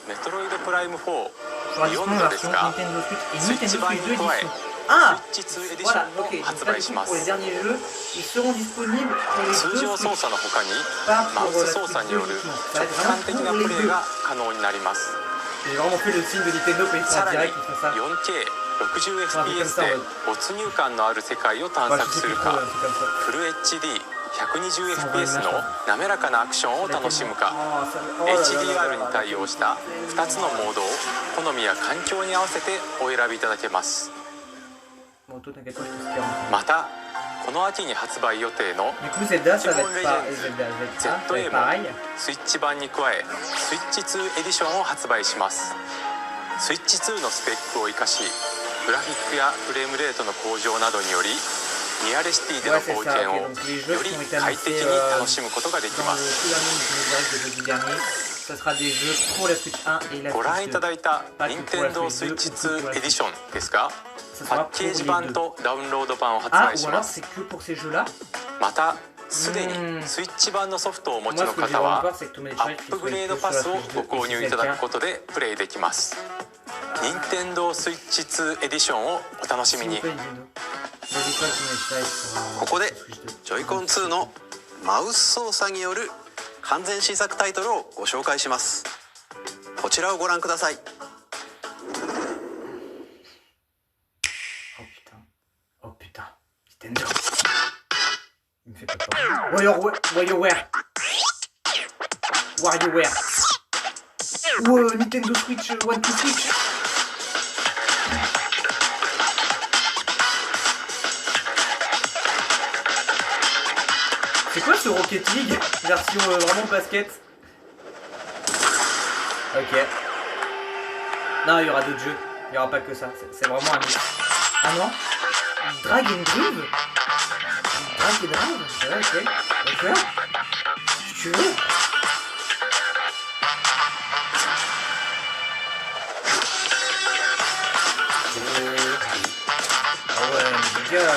メトロイドプライム4 sera 4 disponible 度 en です version が Nintendo Switch et スイッチ Nintendo 版 Switch 2に加え édition. Ah スイッチ2エディショ Voilà, ン ok. も発 Donc là, 売 du し coup, ま pour les す derniers jeux, ils seront disponibles pour les 通 deux 常操 Switch. 作の他に Pas マウ pour ス la 操 Switch 作に 2 よる uniquement. Ça va 直 être 感 vraiment 的 pour な les プレイ deux. が可能になります J'ai vraiment fait le signe de Nintendo quand ils font さ un らに direct, ils font ça. 4K60fps で没入感のある世界を探 Ouais, je 索 sais す plus る trop, か un truc comme ça. フル HD120fps の滑らかなアクションを楽しむか Oh, ça... oh là là là là HDR に là là. 対応した2つのモードを好みや環境に合わせてお選びいただけます Bon, toi, t'inquiète pas, je te spare. またこの秋に発売予定の Du coup, Zelda, ça va être pas... Legends Zelda, ça va être ZA も pareil. スイッチ版に加えスイッチ2エディションを発売しますスイッチ2のスペックを生かしグラフィックやフレームレートの向上などによりリアルシティでの Ouais, c'est 冒 ça. 険を Ok, donc les jeux よ qui り ont été 快 annoncés 適に楽しむことができ dans ま le す tout dernier Nintendo Direct de jeudi dernier, ça sera des jeux pour la Switch 1 et la ご覧い Switch 2. ただいた任天堂スイッチ2エディションですがパッケージ版とダウンロード版を発 Ah, 売 ou し alors ます c'est que pour ces jeux-là. またすでにスイッチ版のソフトをお持ち Moi, の ce que je 方 dirais は encore, c'est que tous mes ア Switch ップグレードパスをご購入いただくことでプレイできます任天堂スイッチ2エディションをお楽しみにここでジョイコン2のマウス操作による完全新作タイトルをご紹介しますこちらをご覧ください Oh putain. Oh putain. Nintendo. Il me fait pas peur. WarioWare. WarioWare. Ou Nintendo Switch, One to Switch. C'est quoi ce Rocket League version vraiment basket? Ok. Non, il y aura d'autres jeux. Il n'y aura pas que ça. C'est vraiment un mix. Ah non? Drag and Drive? Drag and Drive? Ouais, ok. D'accord. Si tu veux. Ah ouais, mais les gars...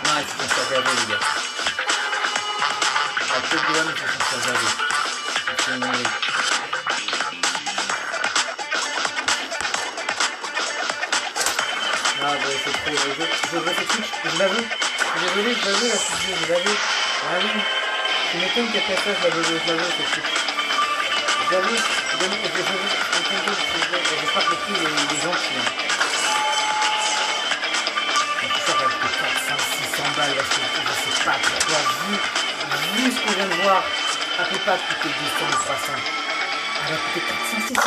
Non, ils se sont fait regarder, les gars. Ah, peu de doigts, mais ils se sont fait regarder. Absolument, oui. Ah ouais, c'est trop, je veux cette Switch, je la veux. Je la veux la Switch, je la veux. Ah oui. Tu m'étonnes qu'après ça, je la veux cette Switch. Je la veux, je veux, je frappe le cul des gens qui... Ça va coûter 400, 600 balles, parce que je sais pas pourquoi, vu ce qu'on vient de voir, elle peut pas coûter 200 ou 300. Elle va coûter 400, 600.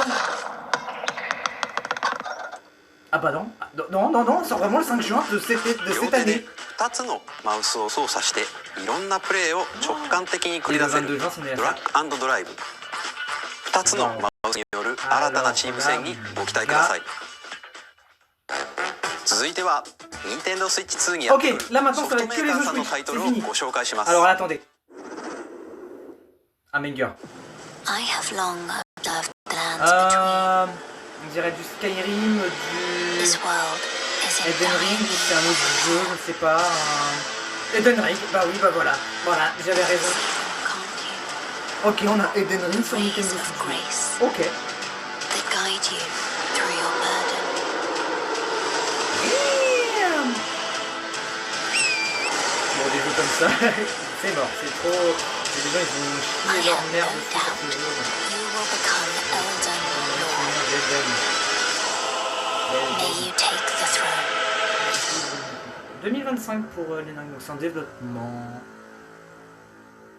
Ah bah non, non, c'est vraiment le 5 juin de cette année. 2つのマウスを操作していろんなプレイを直感的に繰り出せるドラッグ&ドライブ2つのマウスによる新たなチーム戦にご期待ください続いては任天堂スイッチ2にやってくるソフトメーカーさんのタイトルをご紹介します Alors attendez. Un banger. I have long observed the lands between. On dirait du Skyrim, du This world is in Elden Ring, dying. c'est un autre jeu, je ne sais pas. Elden Ring, bah oui, bah voilà. Voilà, j'avais raison. Ok, on a Elden Ring sur Nintendo Switch. Ok. Bon, des jeux comme ça, c'est mort, c'est trop... Les gens, ils vont chier leur merde sur ce jeu. 2025 pour les Ring, donc c'est en développement.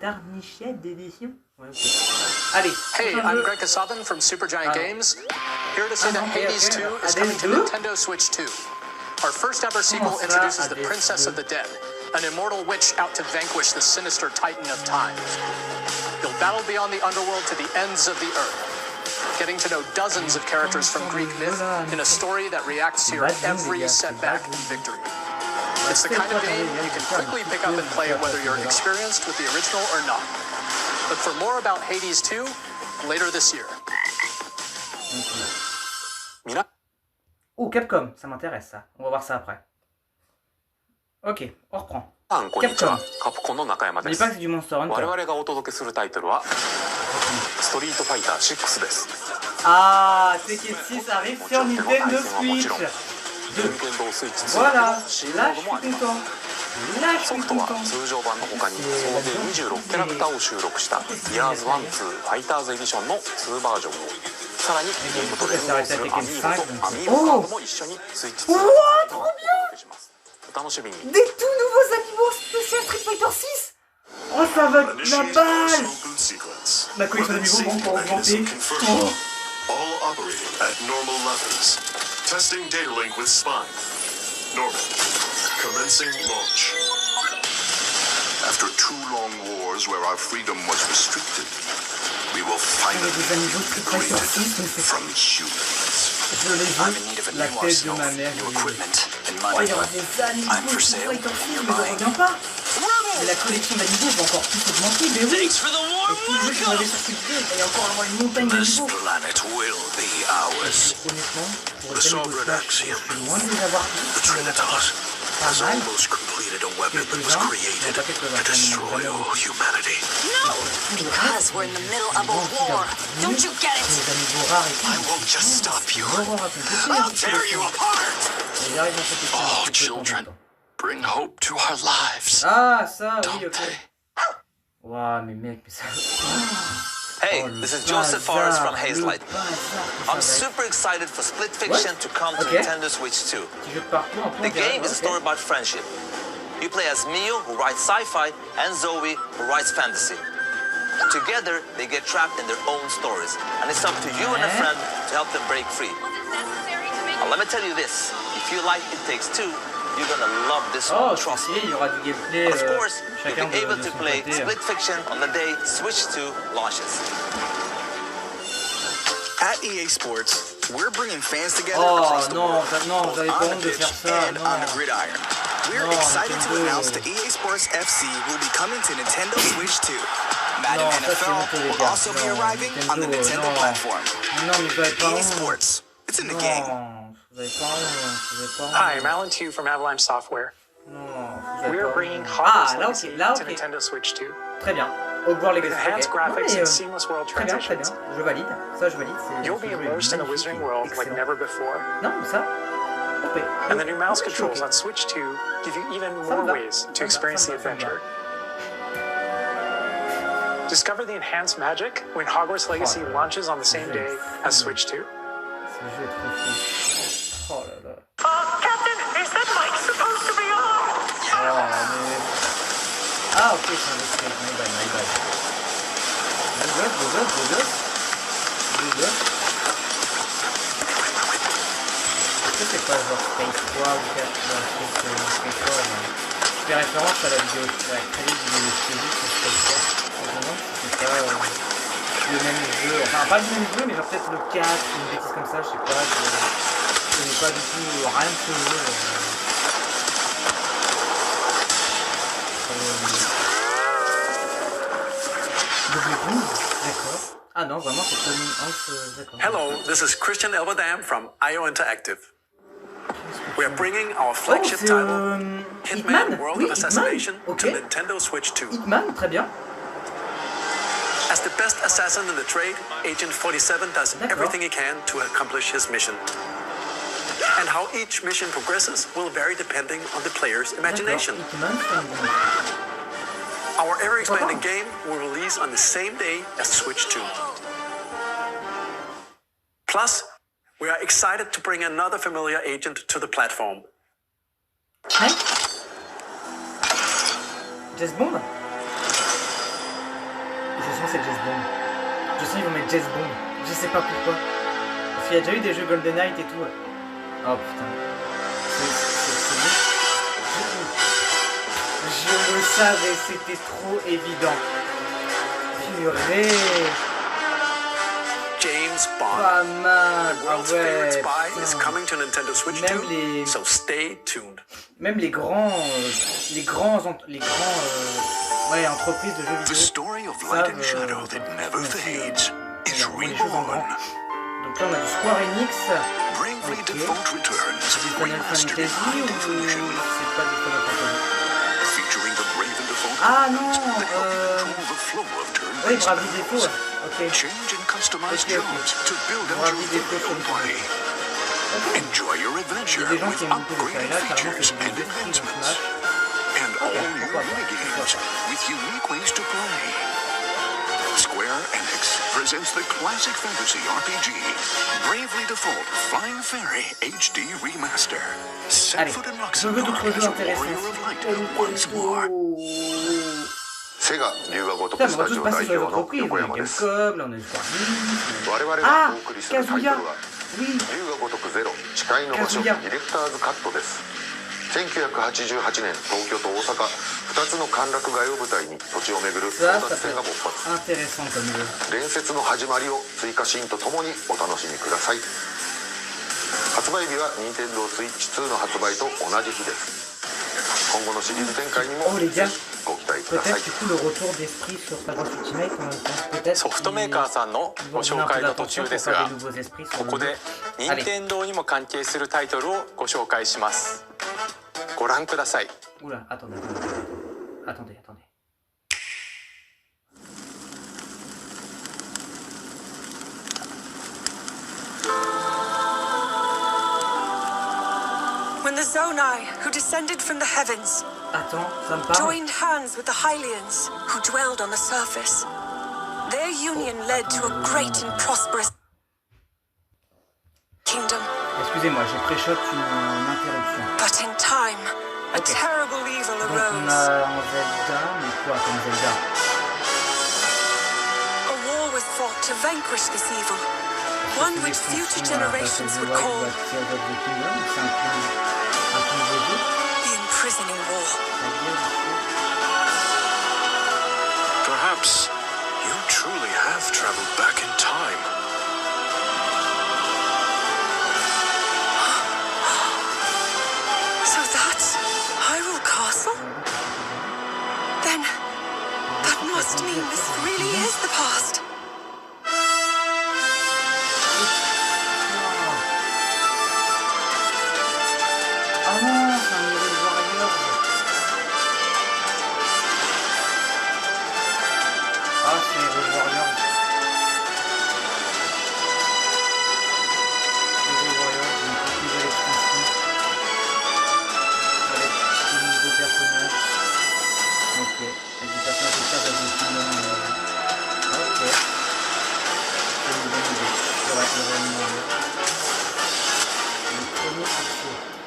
Tarnichet d'édition. Ouais, ok. Allez. Hey, I'm Greg Kasabin from Supergiant Games. Here to say that Hades 2 is coming to Nintendo Switch 2. Our first ever sequel introduces the Princess of the Dead, an immortal witch out to vanquish the sinister Titan of Time. You'll battle beyond the underworld to the ends of the earth, getting to know dozens of characters from Greek myth in a story that reacts to your every setback and victory. It's the kind of game you can quickly pick up and play whether you're experienced with the original or not. Look for more about Hades 2 later this year. Oh, Capcom, ça m'intéresse ça. On va voir ça après. Ok, on reprend. Capcom. カプコンの中山で N'oublie す。 pas que c'est du Monster Hunter. 我々がお届けするタイトルはストリートファイター6です。 Ah, Tekken 6 arrive sur Nintendo Switch. 任天堂スイッチ Voilà, 2 là の je 仕 suis 様もあります。 content. Là je ソ suis フトは content. 通常版の他に総勢26キャラクターを収録したイヤーズ1、2ファイターズエディションの2バージョンをさらにゲームと連動するアミーボとアミーボカードも一緒にスイッチ2でお届けします。お楽しみに。 Des tout nouveaux animaux spéciaux Street Fighter 6. Oh, ça va être la balle. Ma collection d'animaux va encore augmenter. Oh. All operating at normal levels. Testing data link with spine. Normal. Commencing launch. After 2 long wars where our freedom was restricted, we will finally be liberated from humans. Je les veux, la tête de ma mère. Oh, il y aura des animaux Street Fighter 6, mais je reviens pas. Mais la collection d'animaux va encore plus augmenter, mais oui. Et tout le jeu qu'on avait sur Switch 2, il va y encore avoir une montagne d'animaux. Honnêtement, pour les animaux Slash, je suis loin de les avoir tous. Pas mal. Quelques-uns, non pas quelques-uns, vraiment. Because we're in the middle of a war. Don't you get it? Les animaux rares et tout. I won't just stop you. I'll tear you apart. Oh, children, bring hope to our lives. Ah, ça, oui, ok. Waouh, mais mec, mais ça... Hey, this is Joseph Forrest from Hazelight. I'm super excited for Split Fiction to come to Nintendo Switch 2. The game is a story about friendship. You play as Mio, who writes sci-fi, and Zoe, who writes fantasy. Together, they get trapped in their own stories, and it's up to you and a friend to help them break free. Now, let me tell you this, if you like It Takes Two, you're gonna love this one, trust me. Of course, you'll be able to play Split Fiction on the day Switch 2 launches. At EA Sports, we're bringing fans together Oh across the world, non, both vous avez pas on honte the de pitch faire ça, and non. on the gridiron. We're Non, excited to Nintendo. announce that EA Sports FC will be coming to Nintendo Switch 2. Madden Non, ça, c'est NFL honteux, les will gars. also be Non, arriving on the Nintendo non. platform. Non, mais vous avez pas EA honte. Sports, it's in the game. Non, vous avez pas honte, vous avez pas honte. Hi, I'm Alan Tew from Avalanche Software. Non, vous avez We are pas bringing honte. Hogwarts Ah, là, Legacy ok, là, to ok. Nintendo Switch 2. Très bien. Hogwarts With Legacy. enhanced ok. graphics Non, mais, and seamless world très bien, transitions. je valide. Ça, je valide. You'll be immersed in the Wizarding World like Excellent. never before. Non, ça. Ok. And the new mouse Ok, controls ok. on Switch 2 give you even Ça me more va. ways to Ça me va, experience ça the me va, ça me va. adventure. Discover the enhanced magic when Hogwarts Legacy launches on the same day as Switch 2. Ce jeu est trop fou. Oh là là. Captain, is that mic supposed to be on? Oh, mais... Ah, ok, c'est un extrait. My bad, my bad. Deux gosses. Est-ce que c'est pas genre Space 3 ou 4 Space 3 je fais référence à la vidéo, à la crédit vidéo physique sur Space 3. Je me demande si c'est pas le même jeu. Enfin, pas le même jeu, mais genre peut-être le 4 ou une bêtise comme ça, je sais pas. Je connais pas du tout rien de ce jeu. D'accord. Ah non, vraiment, c'est Tony Hanks, d'accord. Hello, this is Christian Elbadam from IO Interactive. We are bringing our flagship title, Hitman World of Assassination, to Nintendo Switch 2. Hitman, très bien. As the best assassin in the trade, Agent 47 does everything he can to accomplish his mission. And how each mission progresses will vary depending on the player's imagination. Our ever-expanding game will release on the same day as Switch 2. Plus, we are excited to bring another familiar agent to the platform. Hein? Jazz Bomb? Je sens c'est Jazz Bomb. Je sens qu'ils vont mettre Jazz Bomb. Je sais pas pourquoi. Parce qu'il y a déjà eu des jeux Golden Knight et tout. Oh putain. Je le savais, c'était trop évident. Purée. James Bond. Pas mal. The world's favorite spy is coming to Nintendo Switch 2, so stay tuned. Même les grands entreprises de jeux vidéo. The story of light and shadow that never fades is reborn. Donc là on a du Square Enix. Bravely Default Returns remastered in high definition. Featuring the Brave and Default commands that help you control the flow of turn-based battles. Change and customize jobs to build out your real play. Enjoy your adventure with upgraded features and advancements. And all new minigames with unique ways to play. Square Enix presents the classic fantasy RPG, Bravely Default Flying Fairy HD Remaster. Set foot in Luxembourg as a warrior of light once more. セガ龍が如くスタジオ代表の横山です。我々がお送りするタイトルは龍が如くゼロ誓いの場所ディレクターズカットです。1988年東京と大阪2つの歓楽街を舞台に土地を巡る争奪戦が勃発。伝説の始まりを追加シーンとともにお楽しみください。発売日は Nintendo Switch 2の発売と同じ日です。今後のシリーズ展開にもご期待ください。ソフトメーカーさんのご紹介の途中ですが、ここで任天堂にも関係するタイトルをご紹介します。ご覧ください。When the Zonai, who descended from the heavens, joined hands with the Hylians, who dwelled on the surface, their union led to a great and prosperous kingdom. Excusez-moi, je pré-shot une interruption. But in time, a terrible evil arose. Donc on a en Zelda, mais quoi comme Zelda? A war was fought to vanquish this evil, one which future generations would call the imprisoning war. Perhaps you truly have traveled back in time. So that's Hyrule Castle? Then that must mean this really is the past.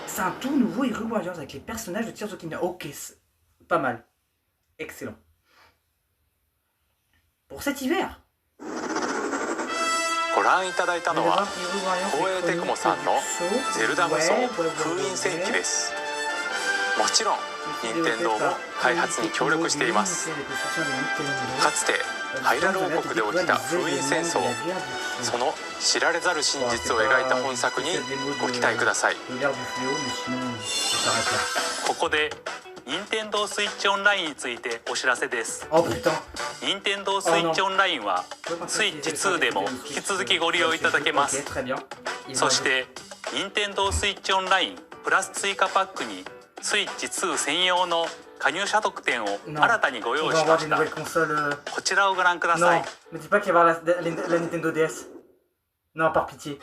C'est un tout nouveau Hyrule Warriors avec les personnages de Tears of the Kingdom. Ok, pas mal. Excellent. Pour cet hiver. ご覧いただいたのは東映テクモさんのゼルダ無双封印戦記です。もちろん任天堂も開発に協力しています。かつてハイラル王国で起きた封印戦争、その知られざる真実を描いた本作にご期待ください。ここで任天堂スイッチオンラインについてお知らせです。任天堂スイッチオンラインはスイッチ2でも引き続きご利用いただけます。そして任天堂スイッチオンラインプラス追加パックにスイッチ2専用の加入者特典を新たにご用意しました。こちらをご覧ください。Ne dis pas qu'il va y avoir la Nintendo DS. Non, par pitié.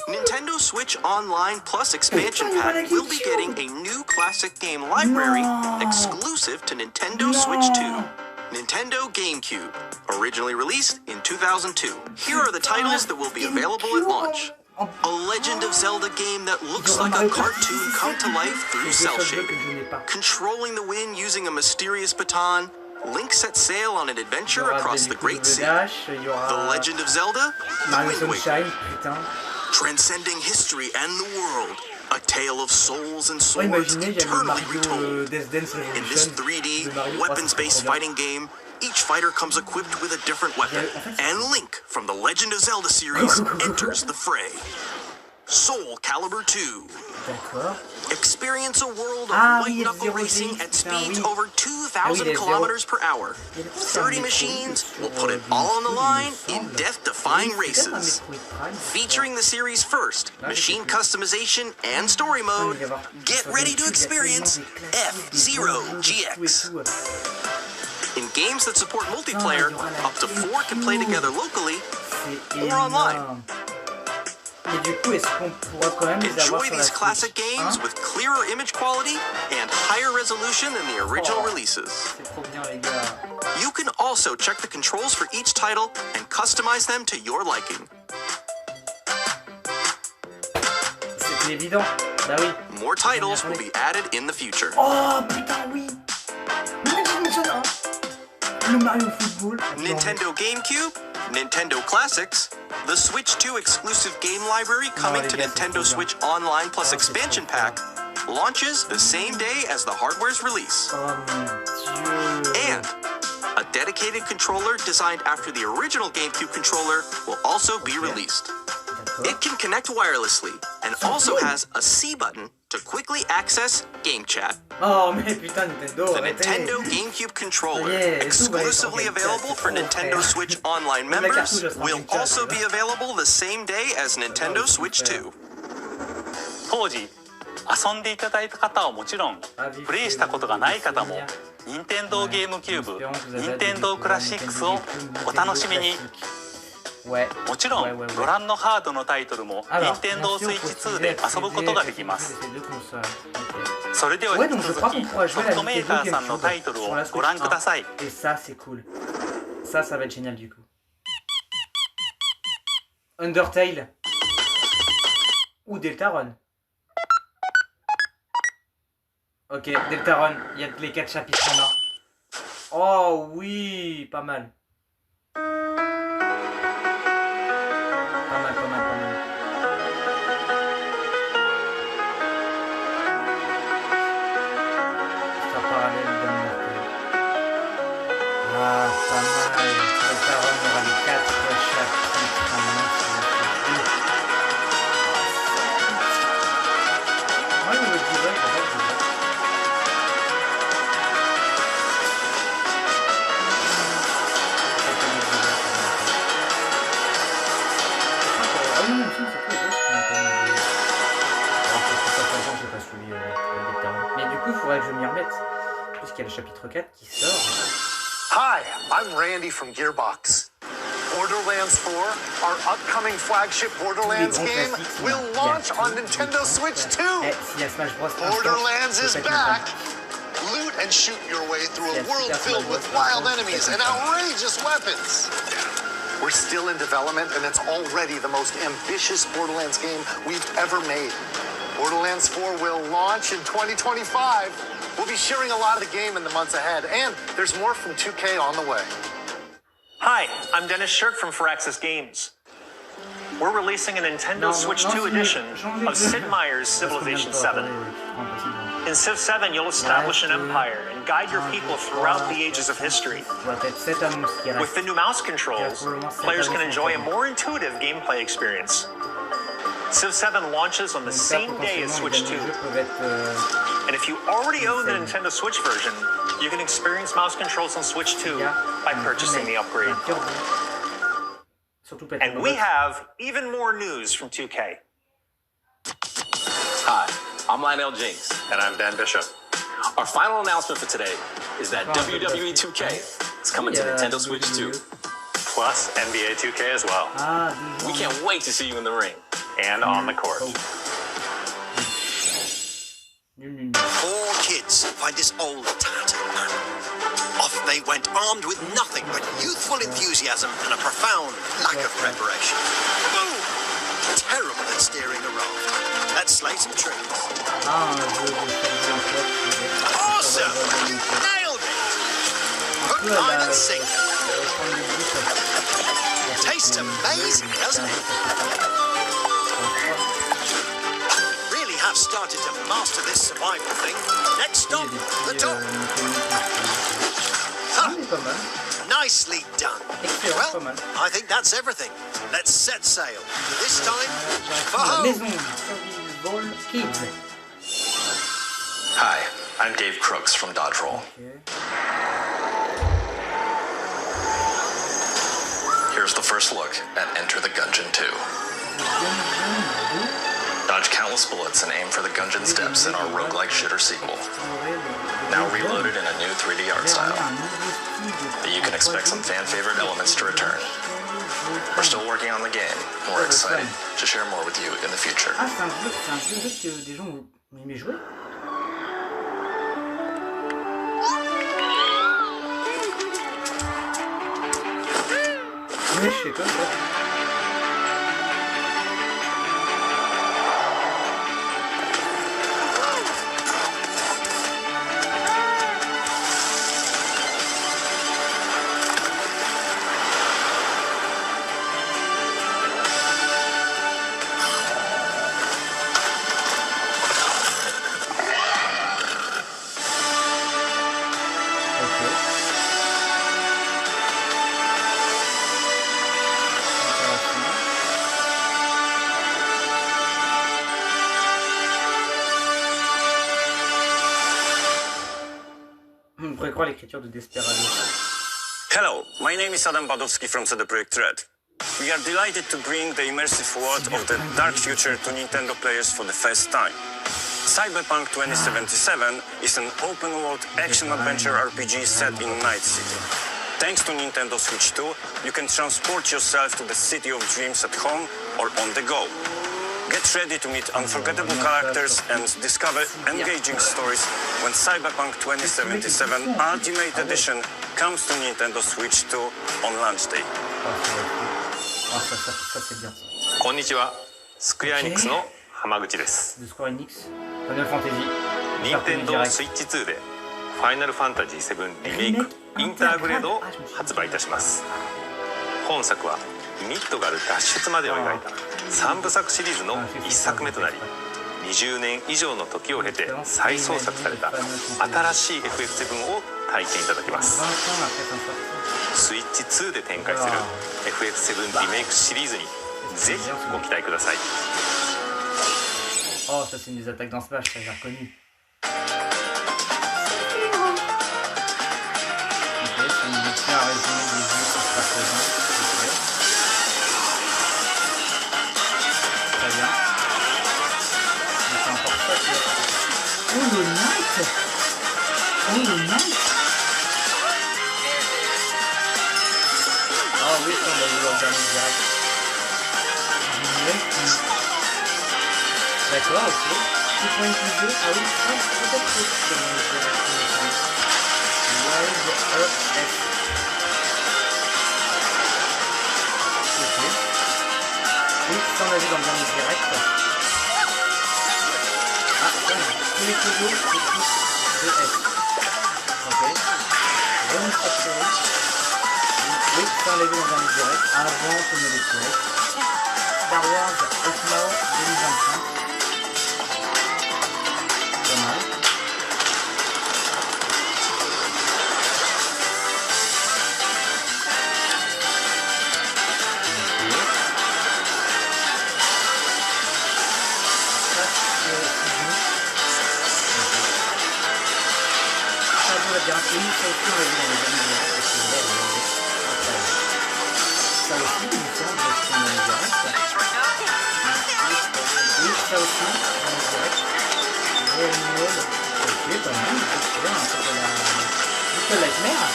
Nintendo Switch Online Plus Expansion Pack will be getting a new classic game library exclusive to Nintendo Switch 2. Nintendo GameCube, originally released in 2002. Here are the titles that will be available at launch. A Legend of Zelda game that looks like a cartoon come to life through cell shading. Controlling the wind using a mysterious baton, Link sets sail on an adventure across the Great Sea. The Legend of Zelda, The Wind Waker. Transcending history and the world, a tale of souls and swords eternally retold. In this 3D, weapons-based fighting game, each fighter comes equipped with a different weapon, and Link from the Legend of Zelda series enters the fray. Soul Calibur 2. Experience a world of white-knuckle racing at speeds over 2,000 kilometers per hour. 30 machines will put it all on the line in death-defying races. Featuring the series' first machine customization and story mode, get ready to experience F-Zero GX. In games that support multiplayer, up to 4 can play together locally or online. Enjoy these classic games with clearer image quality and higher resolution than the original releases. You can also check the controls for each title and customize them to your liking. More titles will be added in the future. Oh putain oui. Le Mario Football. Nintendo GameCube, Nintendo Classics, the Switch 2 exclusive game library coming to Nintendo Switch Online Plus Expansion Pack launches the same day as the hardware's release. And a dedicated controller designed after the original GameCube controller will also be released. It can connect wirelessly and also has a C button to quickly access Game Chat. Oh mais putain Nintendo. The Nintendo GameCube controller, exclusively available for Nintendo Switch Online members, will also be available the same day as Nintendo Switch 2. 当時遊んでいただいた方はもちろんプレイしたことがない方も任天堂ゲームキューブ、任天堂クラシックスをお楽しみに。もちろんご覧のハードのタイトルも任天堂スイッチ2で遊ぶことができます。それでは引き続きソフトメーカーさんのタイトルをご覧ください。Ça va être génial du coup. Undertale ou Deltarune. Ok, Deltarune, il y a les 4 chapitres en or. Oh oui, pas mal. Puisqu'il y a le chapitre 4 qui sort. Hi, I'm Randy from Gearbox. Borderlands 4, our upcoming flagship Borderlands game, will launch on Nintendo Switch 2. Borderlands is back. Loot and shoot your way through a world filled with wild enemies and outrageous weapons. We're still in development, and it's already the most ambitious Borderlands game we've ever made. Borderlands 4 will launch in 2025. We'll be sharing a lot of the game in the months ahead, and there's more from 2K on the way. Hi, I'm Dennis Shirk from Firaxis Games. We're releasing a Nintendo Switch 2 edition of Sid Meier's Civilization 7. In Civ 7, you'll establish an empire and guide your people throughout the ages of history. With the new mouse controls, players can enjoy a more intuitive gameplay experience. Civ 7 launches on the same day as Switch 2. And if you already own the Nintendo Switch version, you can experience mouse controls on Switch 2 by purchasing the upgrade. And we have even more news from 2K. Hi, I'm Lionel James. And I'm Dan Bishop. Our final announcement for today is that WWE 2K is coming to Nintendo Switch 2. Plus NBA 2K as well. We can't wait to see you in the ring. And on the court. Four kids find this old tattered man. Off they went armed with nothing but youthful enthusiasm and a profound lack of preparation. Boom! Terrible at steering a raft. Let's slay some trees. Awesome! You nailed it! Hook, line and sinker. Tastes amazing, doesn't it? Really have started to master this survival thing. Next stop, the top. Nicely done. Well, I think that's everything. Let's set sail. This time, for home. Hi, I'm Dave Crooks from Dodge Roll. Here's the first look at Enter the Gungeon 2. Dodge countless bullets and aim for the Gungeon steps in our roguelike shooter sequel. Now reloaded in a new 3D art style. But you can expect some fan-favorite elements to return. We're still working on the game, and we're excited to share more with you in the future. On pourrait croire l'écriture de Desperado. Hello, my name is Adam Badowski from CD Projekt Red. We are delighted to bring the immersive world of the dark future to Nintendo players for the first time. Cyberpunk 2077 is an open-world action-adventure RPG set in Night City. Thanks to Nintendo Switch 2, you can transport yourself to the City of Dreams at home or on the go. Get ready to meet unforgettable characters and discover engaging stories when Cyberpunk 2077 Ultimate Edition comes to Nintendo Switch 2 on launch day. こんにちは、スクエアエニックスの浜口です。任天堂スイッチ2でファイナルファンタジー7リメイクインターグレードを発売いたします。本作はミッドガル脱出までを描いた3部作シリーズの1作目となり、20年以上の時を経て再創作された新しい FF7 を体験いただけます。スイッチ2で展開する FF7 リメイクシリーズにぜひご期待ください。Oh, ça c'est une des attaques dans Smash, ça j'ai reconnu. Ok, ça nous fait un résumé des jeux qui se passent dedans. Très bien. Mais c'est encore ça qui est... Oh, le Knight! Oh, le Knight! Ah oui, ça on va vouloir gagner direct. D'accord, ok. Tu prends une plus de... Ah oui, peut-être que c'est Wild Earth F. Ok. Oui, ça on l'a vu dans le dernier direct. Ah, tous les pseudos, c'est tous 2F. Ok. Bonne factory. Oui, ça on l'a vu dans le dernier direct, avant qu'on ait les direct. Star Wars Outlaw 2025. Pas mal. Ça doit bien. Et nous, ça aussi, on l'a vu dans les derniers direct, parce que là, ça aussi, il me semble. ça aussi. Real Mode. Ok, pas mal. C'est bien, ça fait la Little Nightmare.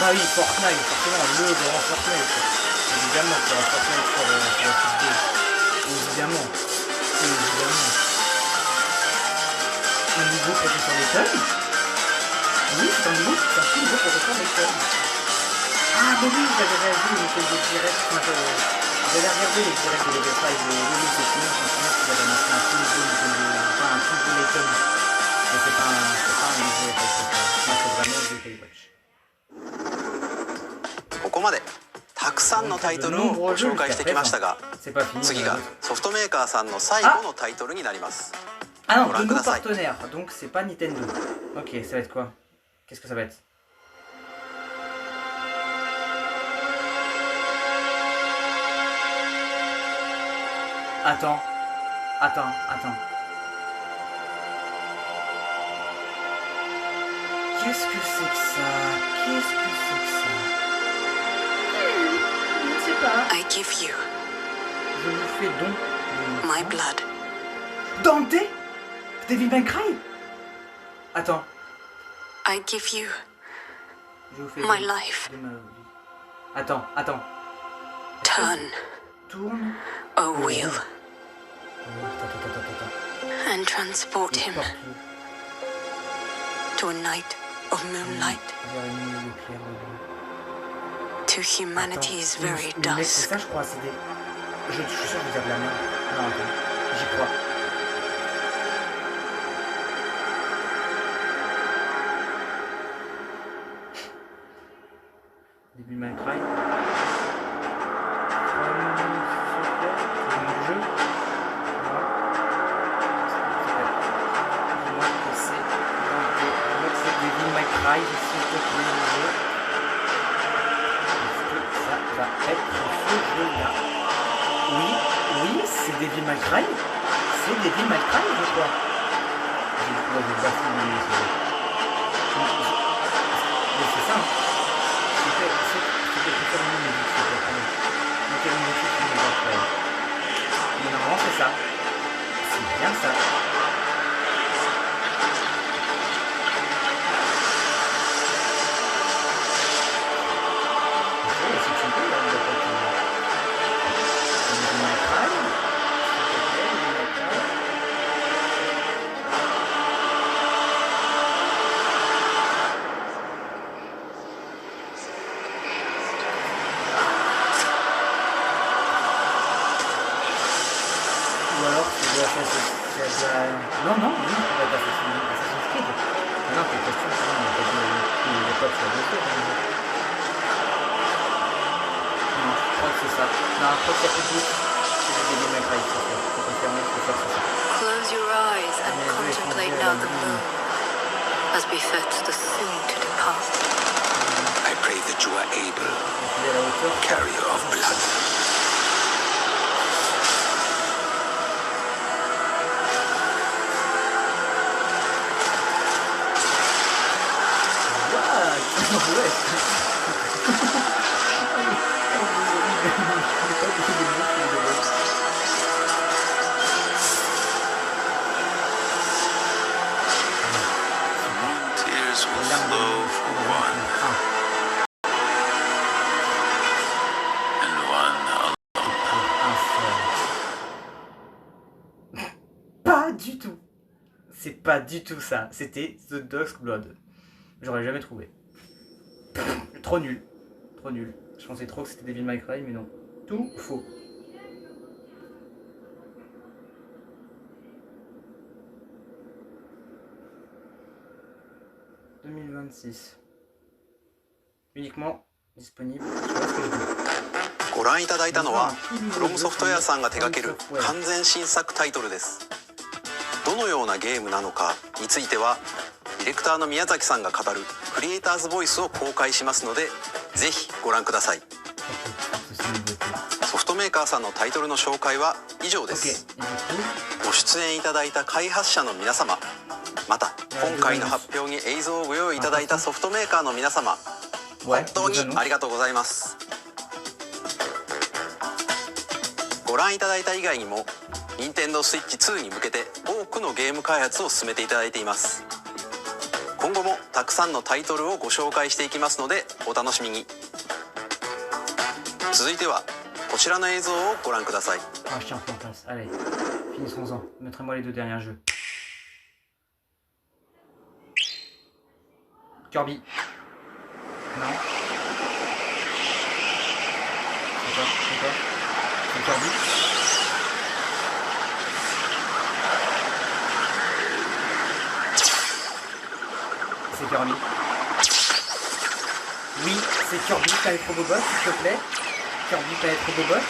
Bah oui, Fortnite, forcément, le grand Fortnite. Évidemment, c'est un Fortnite sur la 6D. Évidemment. Évidemment. Un nouveau professeur Layton. Oui, c'est un nouveau professeur Layton. Ah, mais oui, j'avais réagi au direct. J'avais regardé les directs de Level 5 de Lulu Technique. Je me souviens qu'ils avaient annoncé un tout nouveau Layton. Mais c'est pas un nouveau Layton. C'est vraiment du Paywatch. ここまでたくさんのタイトルをご紹介してきましたが、次がソフトメーカーさんの最後のタイトルになります。 Ah non, de nos partenaires, donc c'est pas Nintendo. Ok, ça va être quoi? Qu'est-ce que ça va être? Attends. Qu'est-ce que c'est que ça? Je ne sais pas. I give you Je vous fais don. my blood. Dante? Devil May Cry? Attends. I give you Je vous fais my don life. de ma vie. Attends. Tourne a wheel Attends. and transport him to a night of moonlight, to humanity's very C'est dusk. ça, je crois, c'est des... Je suis sûr que je vais dire de la merde. Non, attends. J'y crois. Devil May Cry. S'il te plaît, le jeu. Est-ce que ça va être ce jeu-là? Oui, c'est Devil May Cry. C'est Devil May Cry, je crois. Mais c'est ça. C'était préféré une musique, s'il te plaît. Mettez une musique qui n'est pas prête. Mais normalement, c'est ça. C'est bien ça. Non, oui, on va pas Assassin's Creed. Non, c'est question, on n'a pas dit l'époque sur le jeu. Non, je crois que c'est ça. Non, je crois qu'il y a plus de doute. C'est Devil May Cry, c'est confirmé, c'est ça. Close your eyes and contemplate now the moon, as befits the soon to depart. I pray that you are able, carrier of blood. Tears will flow for one, and one alone. Pas du tout. C'est pas du tout ça. C'était The Dusk Blood. J'aurais jamais trouvé. Trop nul. Je pensais trop que c'était Devil May Cry, mais non. Tout faux. « 2026 ». Uniquement disponible sur SSD。ご覧いただいたのはフロムソフトウェアさんが手掛ける完全新作タイトルです。どのようなゲームなのかについてはディレクターの宮崎さんが語るクリエイターズボイスを公開しますので、ぜひご覧ください。ソフトメーカーさんのタイトルの紹介は以上です。ご出演いただいた開発者の皆様、また今回の発表に映像をご用意いただいたソフトメーカーの皆様、本当にありがとうございます。ご覧いただいた以外にも任天堂スイッチ2に向けて多くのゲーム開発を進めていただいています。今後もたくさんのタイトルをご紹介していきますのでお楽しみに。続いてはこちらの映像をご覧ください。Allez, finissons-en. Montrez-moi les deux derniers jeux. Kirby. Non. C'est quoi? C'est Kirby. C'est Kirby. Oui, c'est Kirby Planet Robobot, s'il te plaît. Kirby Planet Robobot.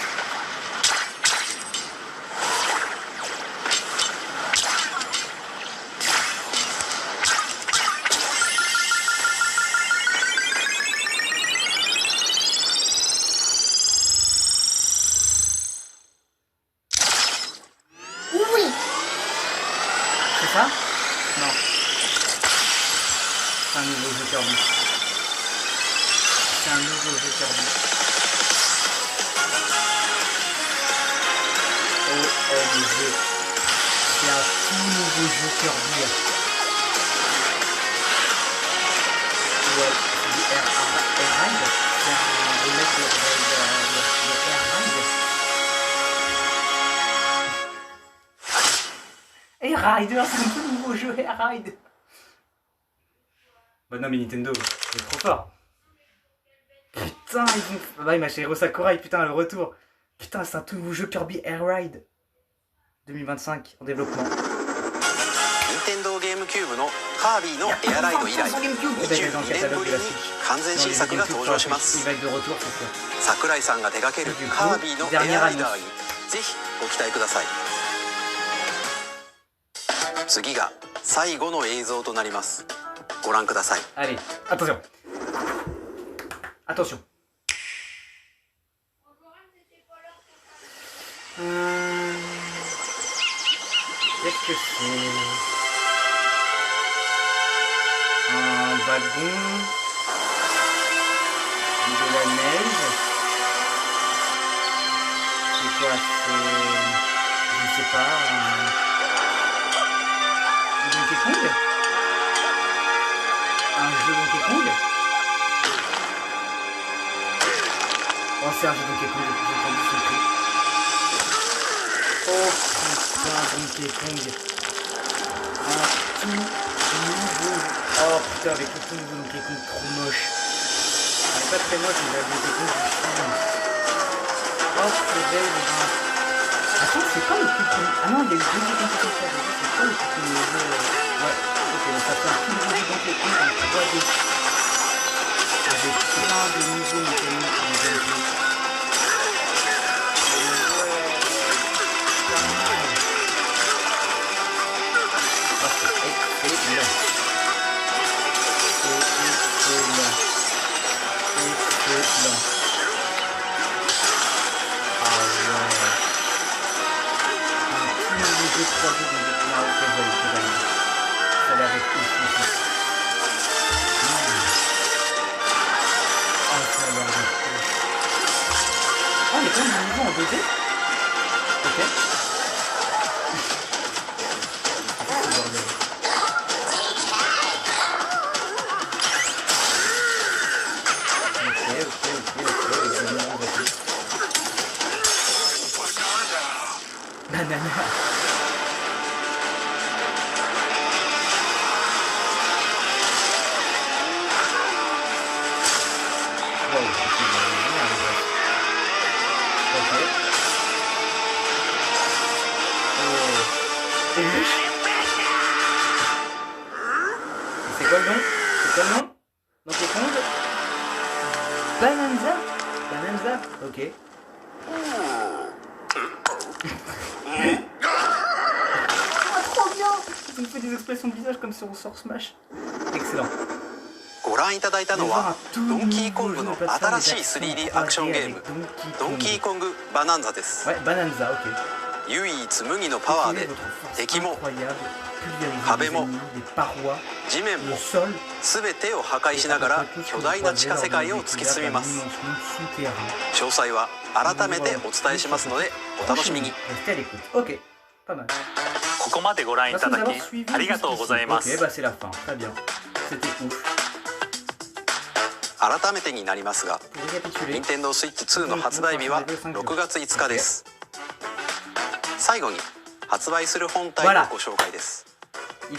Oui. C'est ça? Non. C'est un nouveau jeu Kirby. C'est un nouveau jeu Kirby. OMG. C'est un tout nouveau jeu Kirby. Ouais, du Air-Ride. C'est un remake de Air-Ride. Air-Rider, c'est un tout nouveau jeu Air-Ride. Bah non mais Nintendo, c'est trop fort. Putain, ils vont... Bah il m'a chez Hiro Sakurai, putain, le retour. Putain, c'est un tout nouveau jeu Kirby Air-Ride 2025 en développement. Nintendo GameCube のカービィのエアライド以来22年ぶりに完全新作が登場します。桜井さんが手掛けるカービィのエアライダーにぜひご期待ください。次が最後の映像となります。ご覧ください。Allez, attention. Attention. Qu'est-ce que c'est? Un wagon, de la neige. C'est quoi? C'est... Je sais pas. Donkey Kong? Un jeu Donkey Kong? Oh, c'est un jeu Donkey Kong, j'ai entendu son prix. Oh putain, Donkey Kong. Un tout nouveau. Oh putain, avec le tout nouveau Donkey Kong, trop moche. C'est pas très moche, mais le Donkey Kong du film. Oh, c'est belle, les gens. Attends, c'est pas le tout premier. Ah non, il y a eu deux jeux Donkey Kong. C'est pas le tout premier jeu. Ouais, ok, donc ça fait un tout nouveau Donkey Kong en 3D. Avec plein de nouveaux mécaniques en gameplay. Ah, il y a quand même un niveau en 2D. Ok. Banana. C'est quoi le nom? C'est quoi le nom? Donkey Kong? Bananza? Bananza? Ok. Trop bien! Ça me fait des expressions de visage comme sur Smash. Excellent. ご覧いただいたのはドンキーコングの新しい 3D アクションゲームドンキーコングバナンザです。唯一無二のパワーで敵も壁も地面も全てを破壊しながら巨大な地下世界を突き進みます。詳細は改めてお伝えしますのでお楽しみに。pas mal. ここまでご覧いただきありがとうございます。Ok, bah c'est la fin. Très bien. C'était ouf. 改めてになりますが、任天堂スイッチ2の発売日は6月5日です。最後に発売する本体のご紹介です。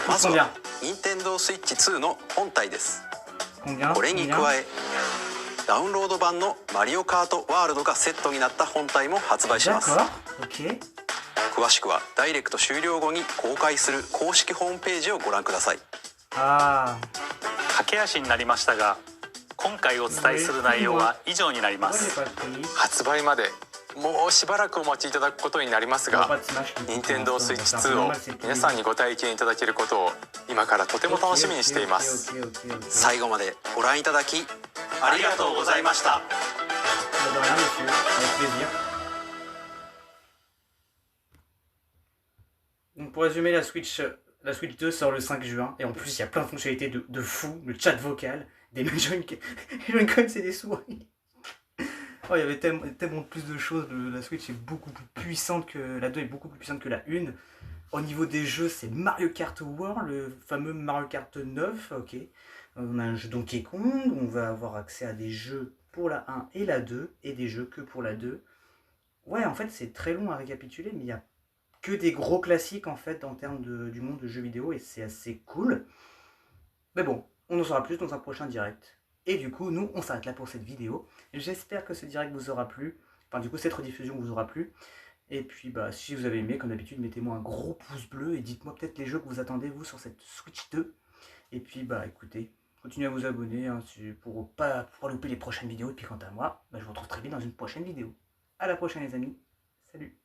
まずは任天堂スイッチ2の本体です。これに加えダウンロード版のマリオカートワールドがセットになった本体も発売します。詳しくはダイレクト終了後に公開する公式ホームページをご覧ください。駆け足になりましたが、今回お伝えする内容は以上になります。発売までもうしばらくお待ちいただくことになりますが、任天堂スイッチ2を皆さんにご体験いただけることを今からとても楽しみにしています。最後までご覧いただきありがとうございました。Donc pour résumer, la Switch 2 sort le 5 juin, et en plus il y a plein de fonctionnalités de fou, le chat vocal, des Joy-Con c'est des souris. Oh, il y avait tellement plus de choses, la Switch est beaucoup plus puissante que la 2 est beaucoup plus puissante que la 1. Au niveau des jeux, c'est Mario Kart World, le fameux Mario Kart 9, ok. On a un jeu Donkey Kong, on va avoir accès à des jeux pour la 1 et la 2, et des jeux que pour la 2. Ouais, en fait c'est très long à récapituler, mais il y a que des gros classiques en fait en termes du monde de jeux vidéo et c'est assez cool. Mais bon, on en saura plus dans un prochain direct. Et du coup, nous, on s'arrête là pour cette vidéo. J'espère que ce direct vous aura plu. Enfin, du coup, cette rediffusion vous aura plu. Et puis, bah, si vous avez aimé, comme d'habitude, mettez-moi un gros pouce bleu et dites-moi peut-être les jeux que vous attendez, vous, sur cette Switch 2. Et puis, bah, écoutez, continuez à vous abonner hein, pour pas louper les prochaines vidéos. Et puis, quant à moi, bah, je vous retrouve très vite dans une prochaine vidéo. À la prochaine, les amis. Salut!